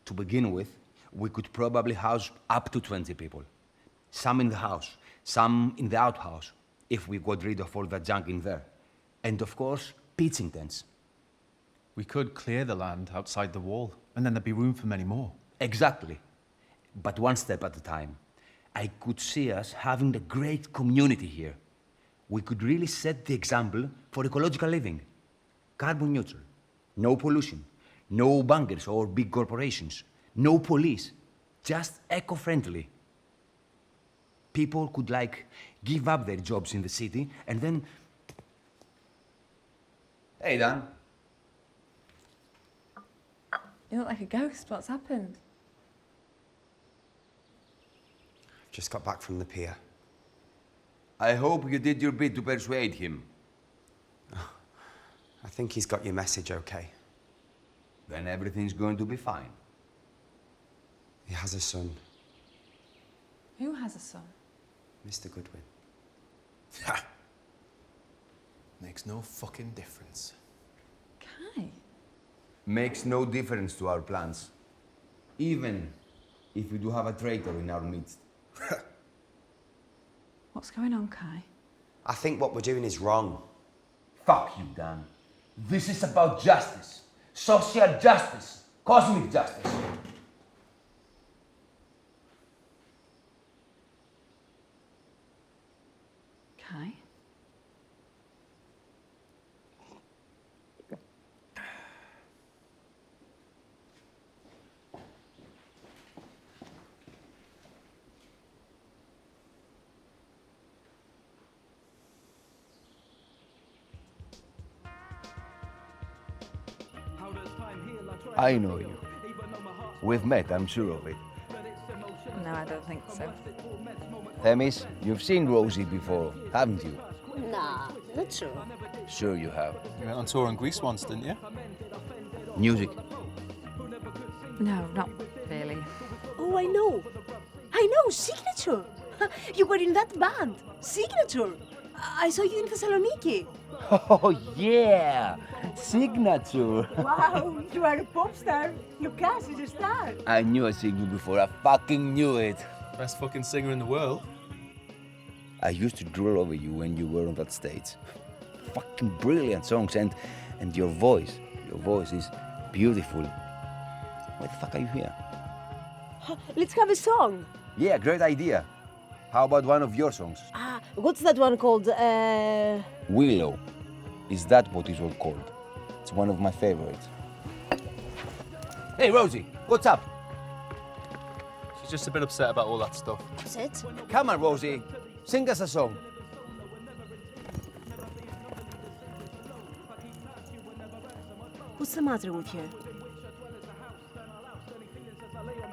To begin with, we could probably house up to 20 people. Some in the house, some in the outhouse, if we got rid of all that junk in there. And of course, pitching tents. We could clear the land outside the wall, and then there'd be room for many more. Exactly. But one step at a time. I could see us having a great community here. We could really set the example for ecological living. Carbon neutral, no pollution, no bunkers or big corporations, no police, just eco-friendly. People could, like, give up their jobs in the city and then... Hey, Dan. You look like a ghost. What's happened? Just got back from the pier. I hope you did your bit to persuade him. I think he's got your message okay. Then everything's going to be fine. He has a son, Who has a son? Mr. Goodwin. Makes no fucking difference. Kai? Makes no difference to our plans. Even if we do have a traitor in our midst. What's going on, Kai? I think what we're doing is wrong. Fuck you, Dan. This is about justice. Social justice. Cosmic justice. Kai? I know you. We've met, I'm sure of it. No, I don't think so. Themis, you've seen Rosie before, haven't you? Nah, not sure. Sure you have. You went on tour in Greece once, didn't you? Music. No, not really. Oh, I know. Signature. You were in that band. Signature. I saw you in Thessaloniki. Oh, yeah! Signature! Wow, you are a pop star. Lucas is a star. I knew I'd seen you before. I fucking knew it. Best fucking singer in the world. I used to drool over you when you were on that stage. Fucking brilliant songs, and your voice is beautiful. Why the fuck are you here? Let's have a song. Yeah, great idea. How about one of your songs? What's that one called? Willow. Is that what it was called? It's one of my favorites. Hey, Rosie, what's up? She's just a bit upset about all that stuff. That's it. Come on, Rosie. Sing us a song. What's the matter with her?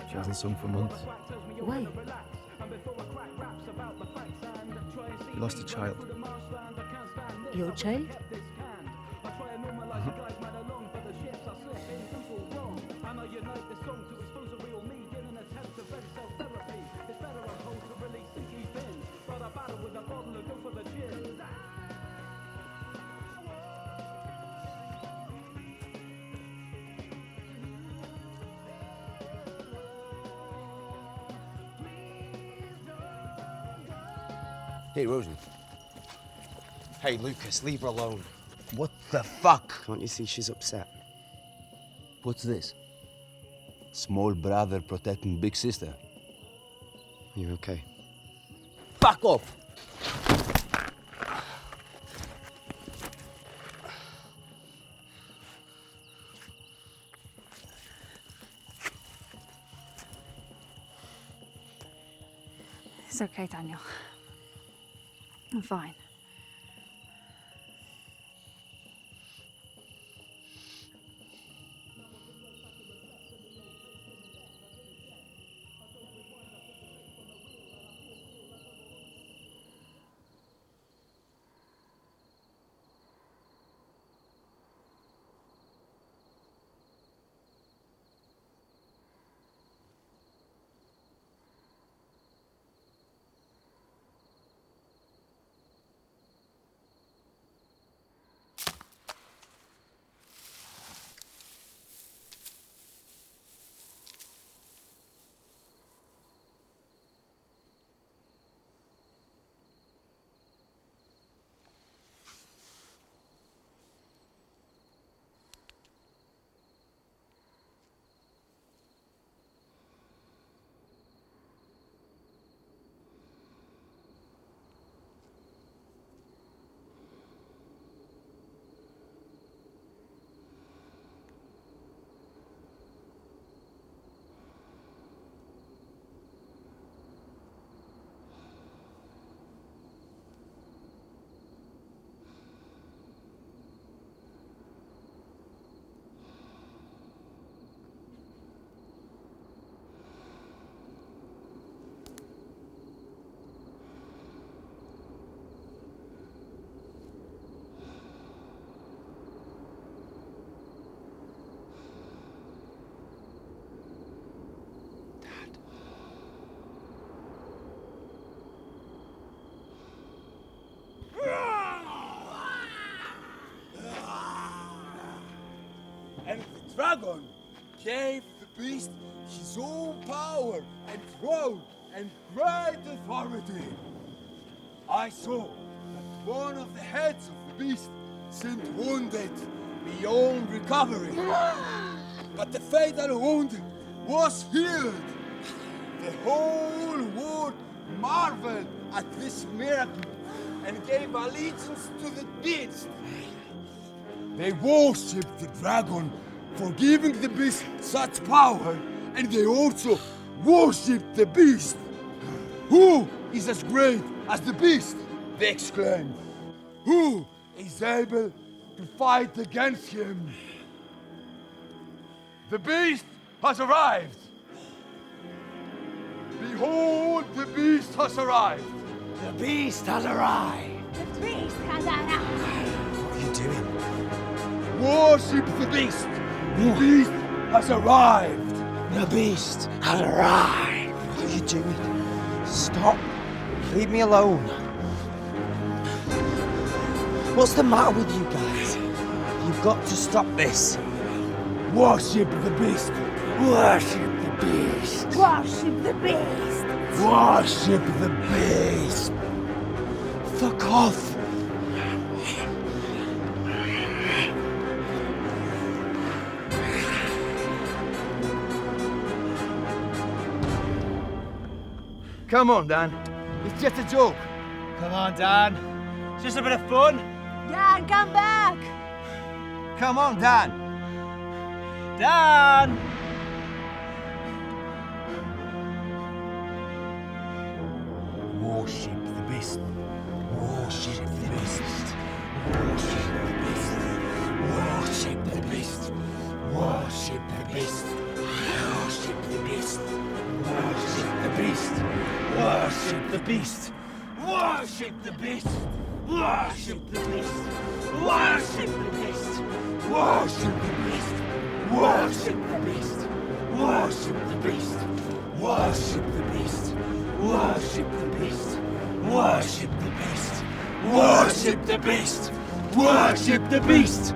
She hasn't sung for months. Why? She lost a child. Your child? Hey, Rosie. Hey, Lucas, leave her alone. What the fuck? Can't you see she's upset? What's this? Small brother protecting big sister. Are you okay? Fuck off! It's okay, Daniel. I'm fine. And the dragon gave the beast his own power and throne and great authority. I saw that one of the heads of the beast seemed wounded beyond recovery. But the fatal wound was healed. The whole world marveled at this miracle and gave allegiance to the beast. They worshipped the dragon for giving the beast such power, and they also worshipped the beast. Who is as great as the beast? They exclaimed. Who is able to fight against him? The beast has arrived. Behold, the beast has arrived. The beast has arrived. The beast has arrived. What are you doing? Worship the beast. The beast has arrived. The beast has arrived. What are you doing? Stop. Leave me alone. What's the matter with you guys? You've got to stop this. Worship the beast. Worship the beast. Worship the beast. Worship the beast. Fuck off. Come on, Dan. It's just a joke. Come on, Dan. It's just a bit of fun. Dan, come back. Come on, Dan. Dan! Worship the beast. Worship the beast. Worship the beast. Worship the beast. Worship the beast. Worship the beast. Worship the beast. Worship the beast. Worship the beast. Worship the beast. Worship the beast. Worship the beast. Worship the beast. Worship the beast. Worship the beast. Worship the beast. Worship the beast. Worship the beast. Worship the beast.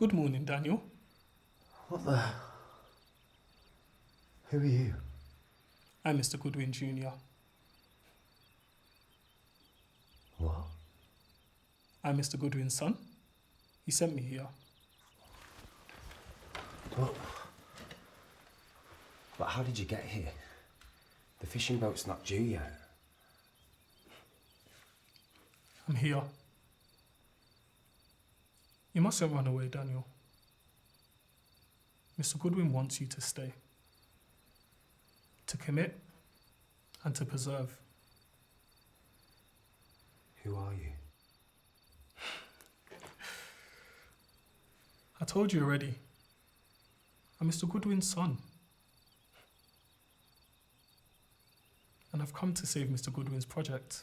Good morning, Daniel. What the? Who are you? I'm Mr. Goodwin Jr. What? I'm Mr. Goodwin's son. He sent me here. But how did you get here? The fishing boat's not due yet. I'm here. You mustn't run away, Daniel. Mr. Goodwin wants you to stay. To commit and to preserve. Who are you? I told you already. I'm Mr. Goodwin's son. And I've come to save Mr. Goodwin's project.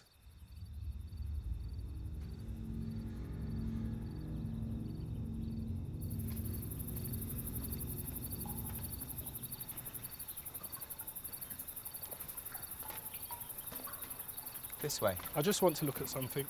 This way. I just want to look at something.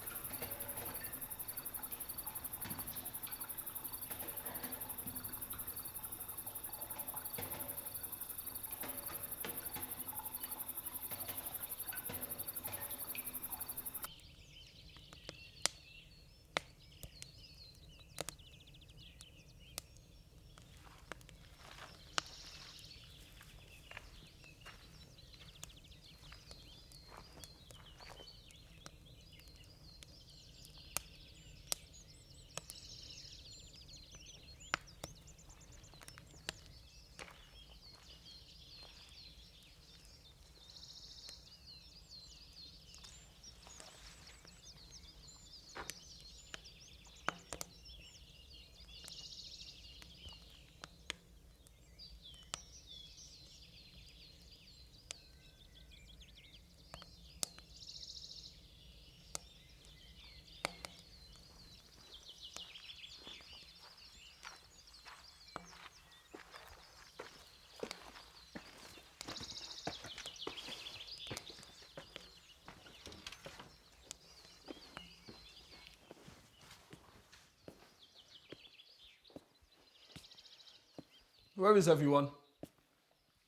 Where is everyone?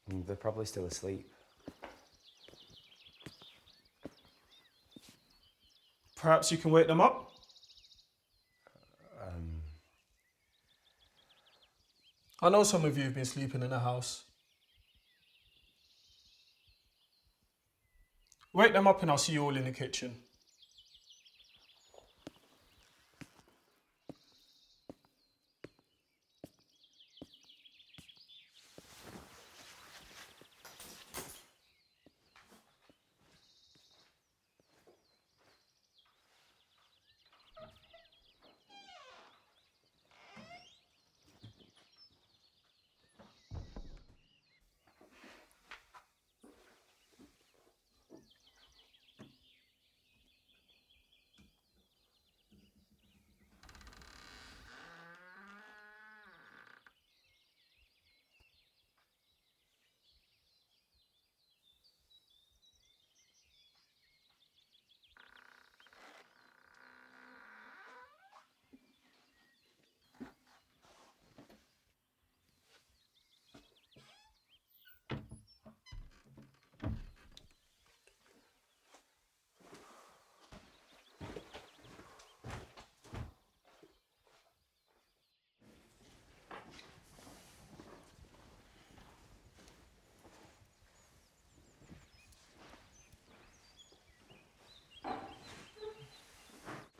They're probably still asleep. Perhaps you can wake them up? I know some of you have been sleeping in the house. Wake them up and I'll see you all in the kitchen.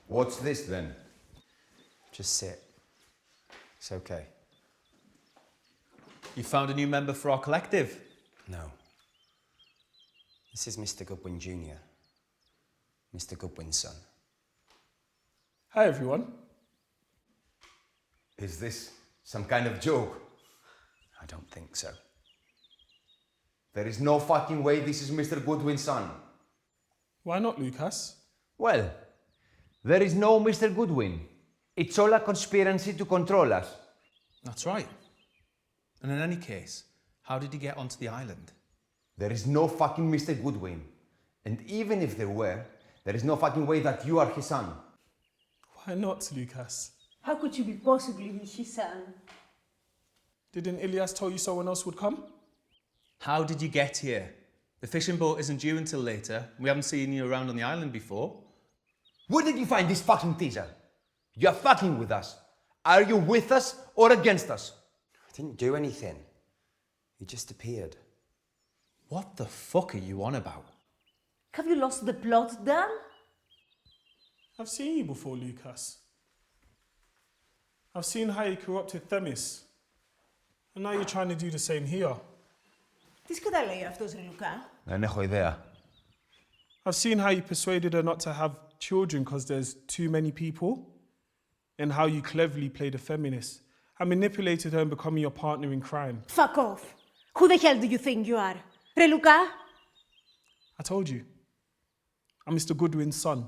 What's this then? Just sit. It's okay. You found a new member for our collective? No. This is Mr. Goodwin Jr. Mr. Goodwin's son. Hi, everyone. Is this some kind of joke? I don't think so. There is no fucking way this is Mr. Goodwin's son. Why not, Lucas? Well, there is no Mr. Goodwin. It's all a conspiracy to control us. That's right. And in any case, how did he get onto the island? There is no fucking Mr. Goodwin. And even if there were, there is no fucking way that you are his son. Why not, Lucas? How could you be possibly his son? Didn't Ilias tell you someone else would come? How did you get here? The fishing boat isn't due until later. We haven't seen you around on the island before. Where did you find this fucking TaJa? You're fucking with us. Are you with us or against us? I didn't do anything. He just appeared. What the fuck are you on about? Have you lost the plot, Dan? I've seen you before, Lucas. I've seen how you corrupted Themis. And now you're trying to do the same here. Τι καταλέει αυτός, ρε Λουκά? Δεν έχω ιδέα. I've seen how you persuaded her not to have children because there's too many people, and how you cleverly played a feminist and manipulated her in becoming your partner in crime. Fuck off. Who the hell do you think you are? Ρε Λουκά? I told you. I'm Mr. Goodwin's son.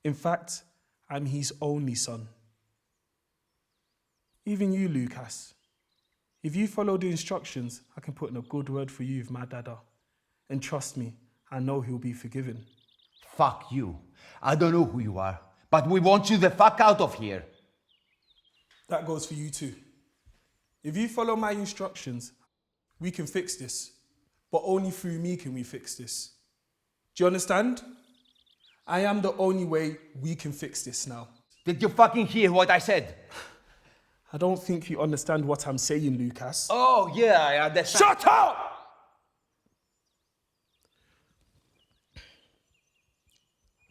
In fact, I'm his only son. Even you, Lucas. If you follow the instructions, I can put in a good word for you with my dada. And trust me, I know he'll be forgiven. Fuck you. I don't know who you are, but we want you the fuck out of here. That goes for you too. If you follow my instructions, we can fix this. But only through me can we fix this. Do you understand? I am the only way we can fix this now. Did you fucking hear what I said? I don't think you understand what I'm saying, Lucas. Oh, yeah, I understand. Shut up!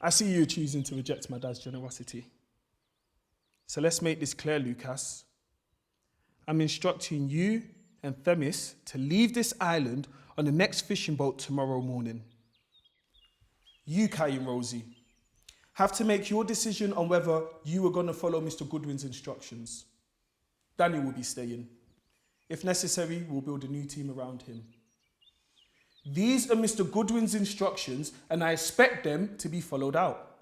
I see you choosing to reject my dad's generosity. So let's make this clear, Lucas. I'm instructing you and Themis to leave this island on the next fishing boat tomorrow morning. You, Kai and Rosie, have to make your decision on whether you are going to follow Mr. Goodwin's instructions. Danny will be staying. If necessary, we'll build a new team around him. These are Mr. Goodwin's instructions, and I expect them to be followed out.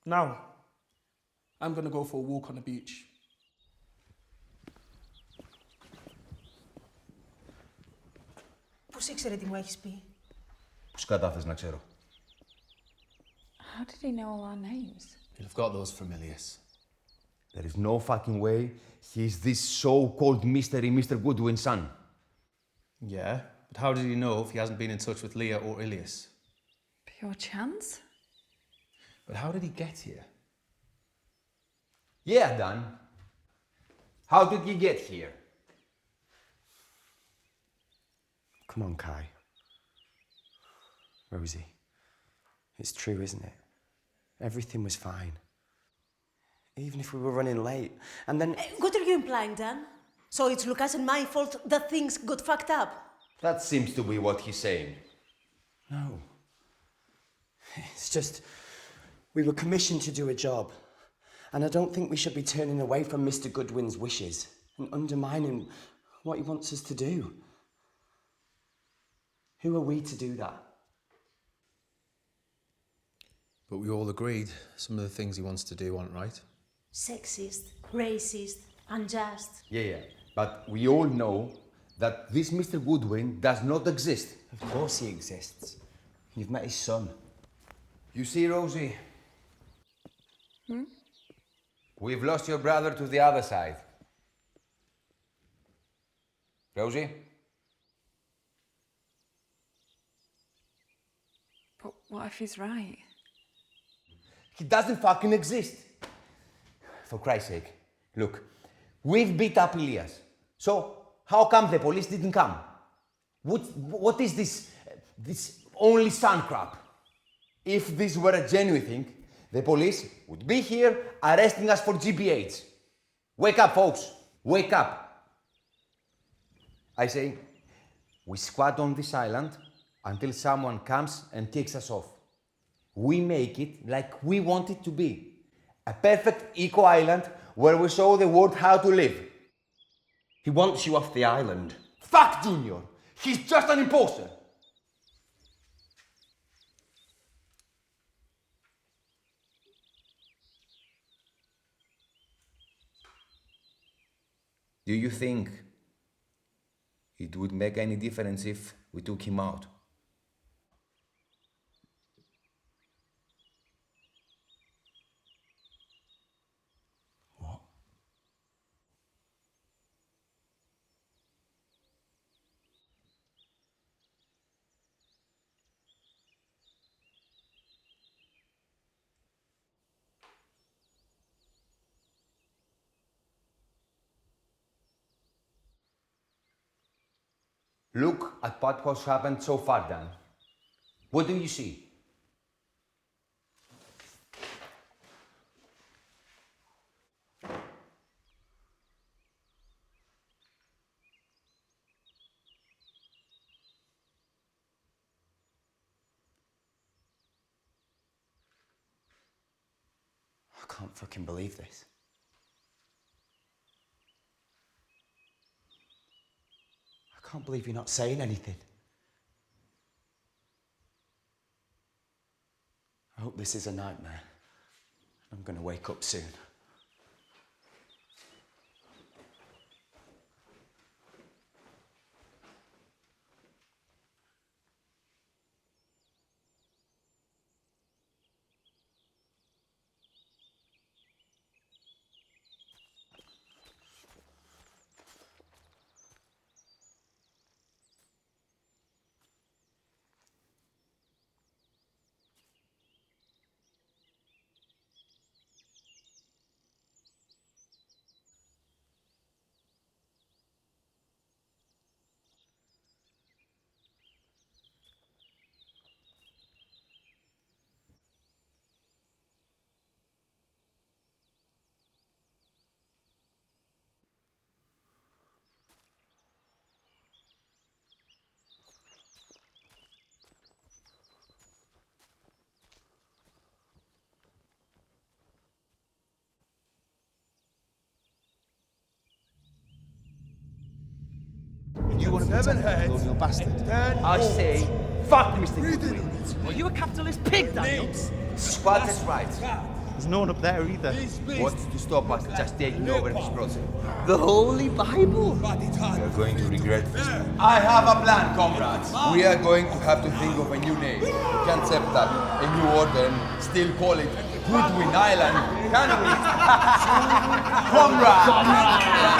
Now, I'm going to go for a walk on the beach. Πώς ήξερε τι μου έχεις πει? Πώς κατάφερες να ξέρω? How did he know all our names? You'll have got those familiars. There is no fucking way he's this so-called mystery Mr. Goodwin's son. Yeah, but how did he know if he hasn't been in touch with Leah or Ilias? Pure chance? But how did he get here? Yeah, Dan. How did he get here? Come on, Kai. Rosie. It's true, isn't it? Everything was fine. Even if we were running late. And then... What are you implying, Dan? So it's Lucas and my fault that things got fucked up? That seems to be what he's saying. No. It's just... We were commissioned to do a job. And I don't think we should be turning away from Mr. Goodwin's wishes and undermining what he wants us to do. Who are we to do that? But we all agreed some of the things he wants to do aren't right. Sexist, racist, unjust. Yeah. But we all know that this Mr. Goodwin does not exist. Of course he exists. You've met his son. You see, Rosie? We've lost your brother to the other side. Rosie? But what if he's right? He doesn't fucking exist. For Christ's sake. Look, we've beat up Ilias. So, how come the police didn't come? What is this only son crap? If this were a genuine thing, the police would be here arresting us for GBH. Wake up, folks. Wake up. I say, we squat on this island until someone comes and kicks us off. We make it like we want it to be. A perfect eco-island where we show the world how to live. He wants you off the island. Fuck Junior! He's just an imposter! Do you think it would make any difference if we took him out? Look at what's happened so far, Dan. What do you see? I can't fucking believe this. I can't believe you're not saying anything. I hope this is a nightmare. I'm gonna wake up soon. You want to pretend like a colonial bastard? I say, fuck Mr. Goodwin. Are you a capitalist pig, Daniel? Squad is right. There's no one up there either. What's to stop us just taking over this project? The Holy Bible? We are going to regret this. I have a plan, comrades. We are going to have to think of a new name. We can't set up a new order and still call it Goodwin Island, can we? Comrades!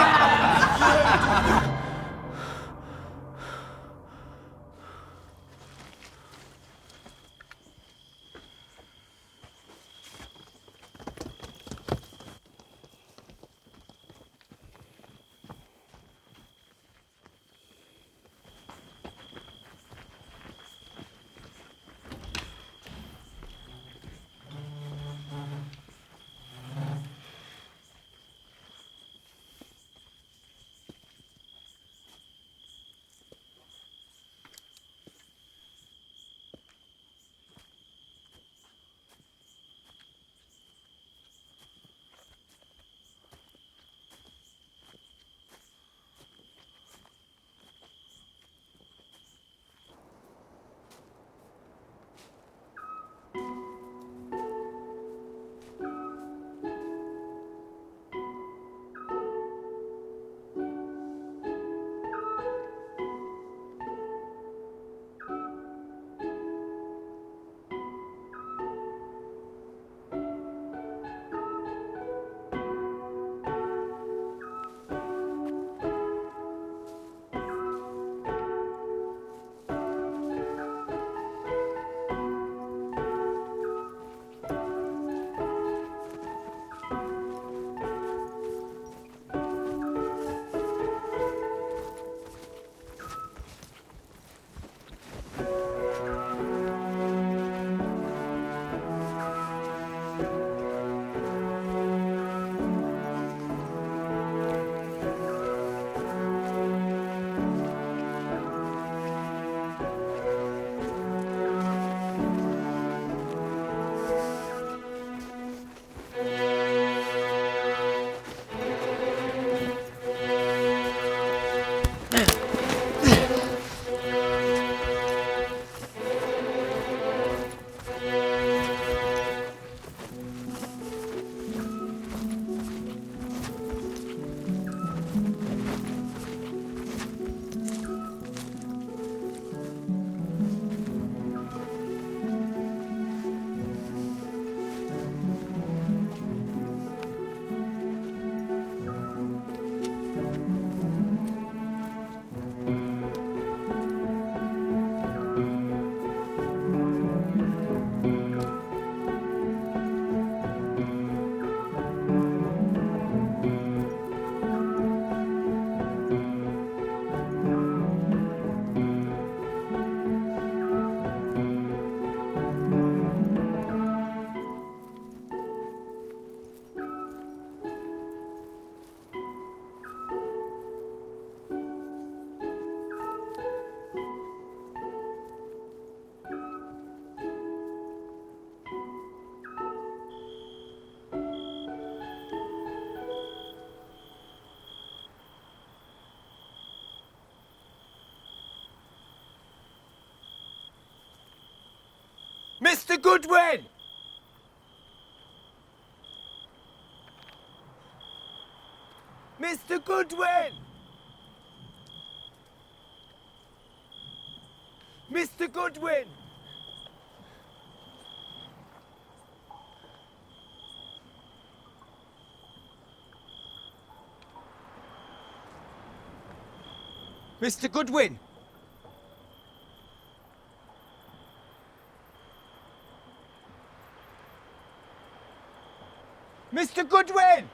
Mr. Goodwin! Mr. Goodwin! Mr. Goodwin! Mr. Goodwin! Mr. Goodwin!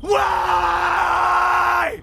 Why?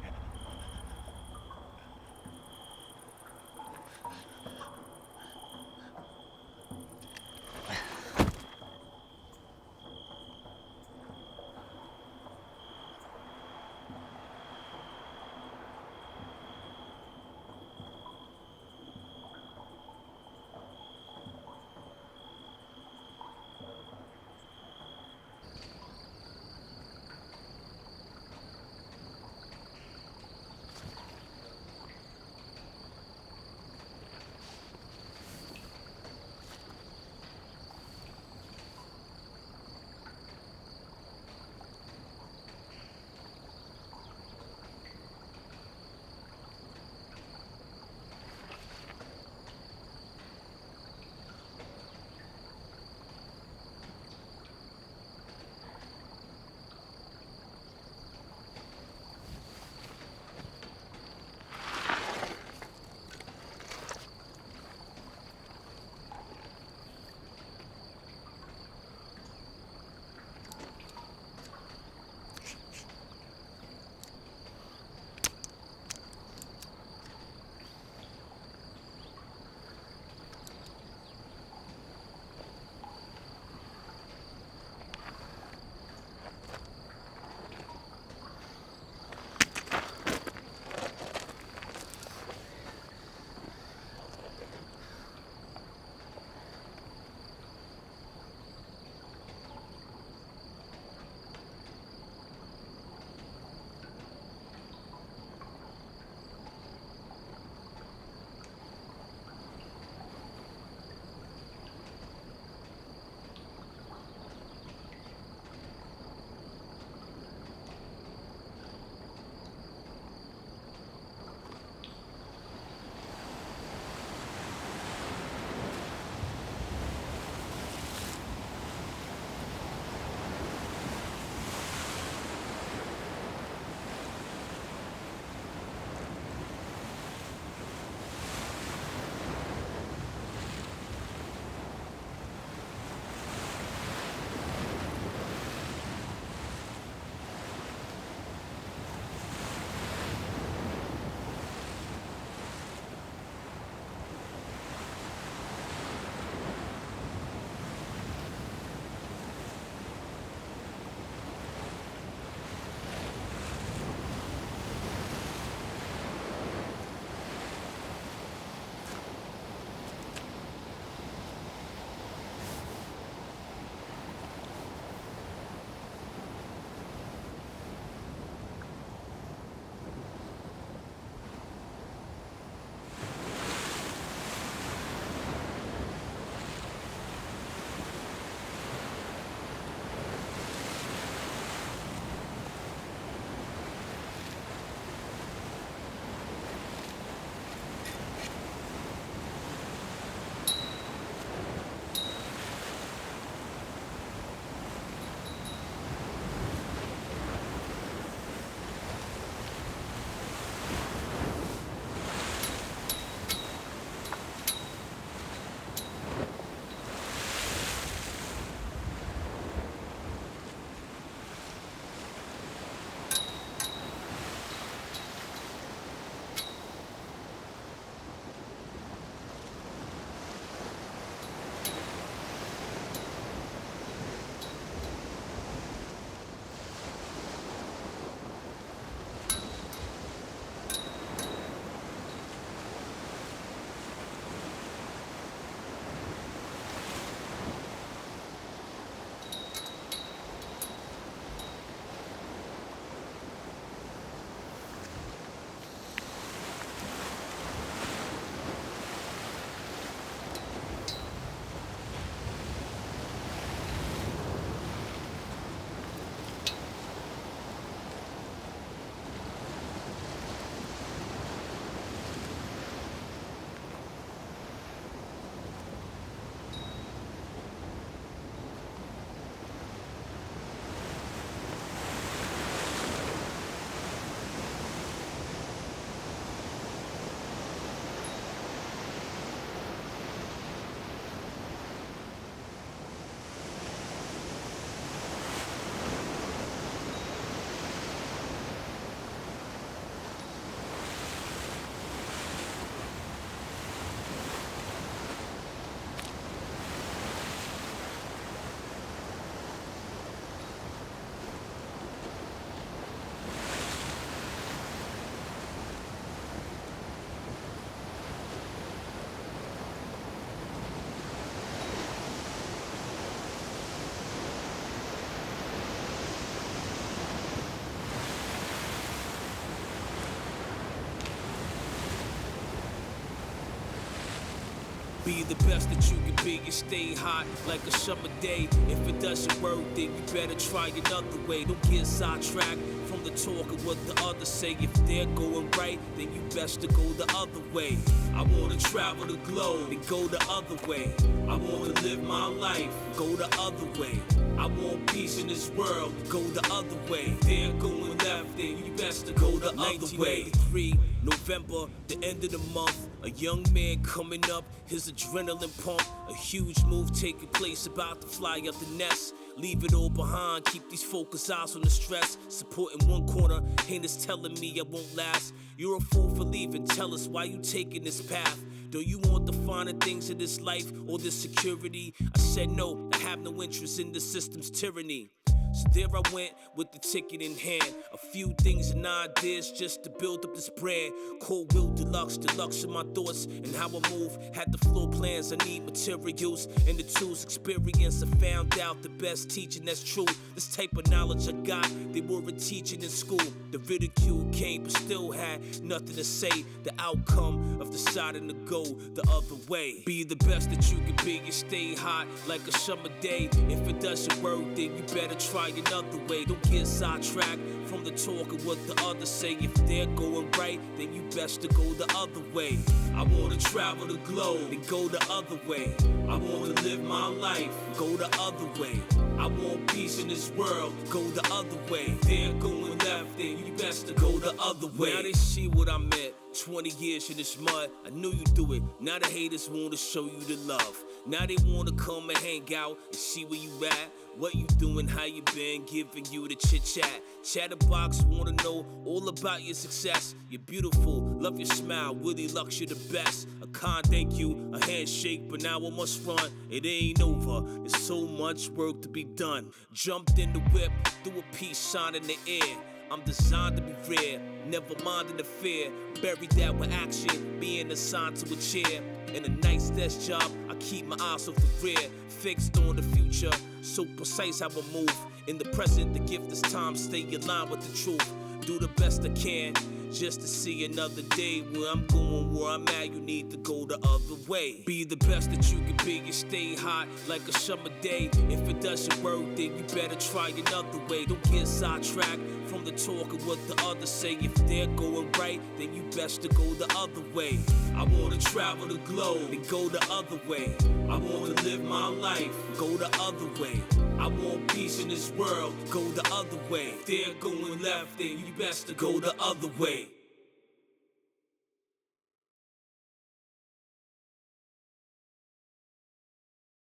Be the best that you can be and stay hot like a summer day. If it doesn't work, then you better try another way. Don't get sidetracked from the talk of what the others say. If they're going right, then you best to go the other way. I wanna travel the globe and go the other way. I wanna live my life, go the other way. I want peace in this world, go the other way. They're going left, then you best to go the other way. 1983, November, the end of the month. A young man coming up, his adrenaline pump. A huge move taking place, about to fly up the nest. Leave it all behind, keep these focused eyes on the stress. Supporting one corner, haters telling me I won't last. You're a fool for leaving, tell us why you taking this path. Do you want the finer things of this life or this security? I said no, I have no interest in the system's tyranny. So there I went with the ticket in hand. A few things and ideas just to build up this brand. Cold Will Deluxe in my thoughts and how I move. Had the floor plans, I need materials and the tools. Experience, I found out the best teaching that's true. This type of knowledge I got, they weren't teaching in school. The ridicule came but still had nothing to say. The outcome of deciding to go the other way. Be the best that you can be and stay hot like a summer day. If it doesn't work, then you better try another way. Don't get sidetracked from the talk of what the others say. If they're going right, then you best to go the other way. I wanna travel the globe and go the other way. I wanna live my life, go the other way. I want peace in this world, go the other way. They're going left, then you best to go the other way. Now they see what I meant. 20 years in this mud, I knew you'd do it. Now the haters wanna show you the love. Now they wanna come and hang out and see where you at. What you doing, how you been, giving you the chit-chat. Chatterbox wanna know all about your success. You're beautiful, love your smile, Willie Lux, you're the best. A kind thank you, a handshake, but now I must run. It ain't over, there's so much work to be done. Jumped in the whip, threw a peace sign in the air. I'm designed to be rare, never minding the fear. Buried that with action, being assigned to a chair. In a nice desk job, I keep my eyes off the rear. Fixed on the future, so precise how I move. In the present, the gift is time, stay aligned with the truth. Do the best I can, just to see another day. Where I'm going, where I'm at, you need to go the other way. Be the best that you can be and stay hot like a summer day. If it doesn't work, then you better try another way. Don't get sidetracked from the talk of what the others say. If they're going right, then you best to go the other way. I wanna travel the globe and go the other way. I wanna live my life, go the other way. I want peace in this world, go the other way. If they're going left, then you best to go the other way.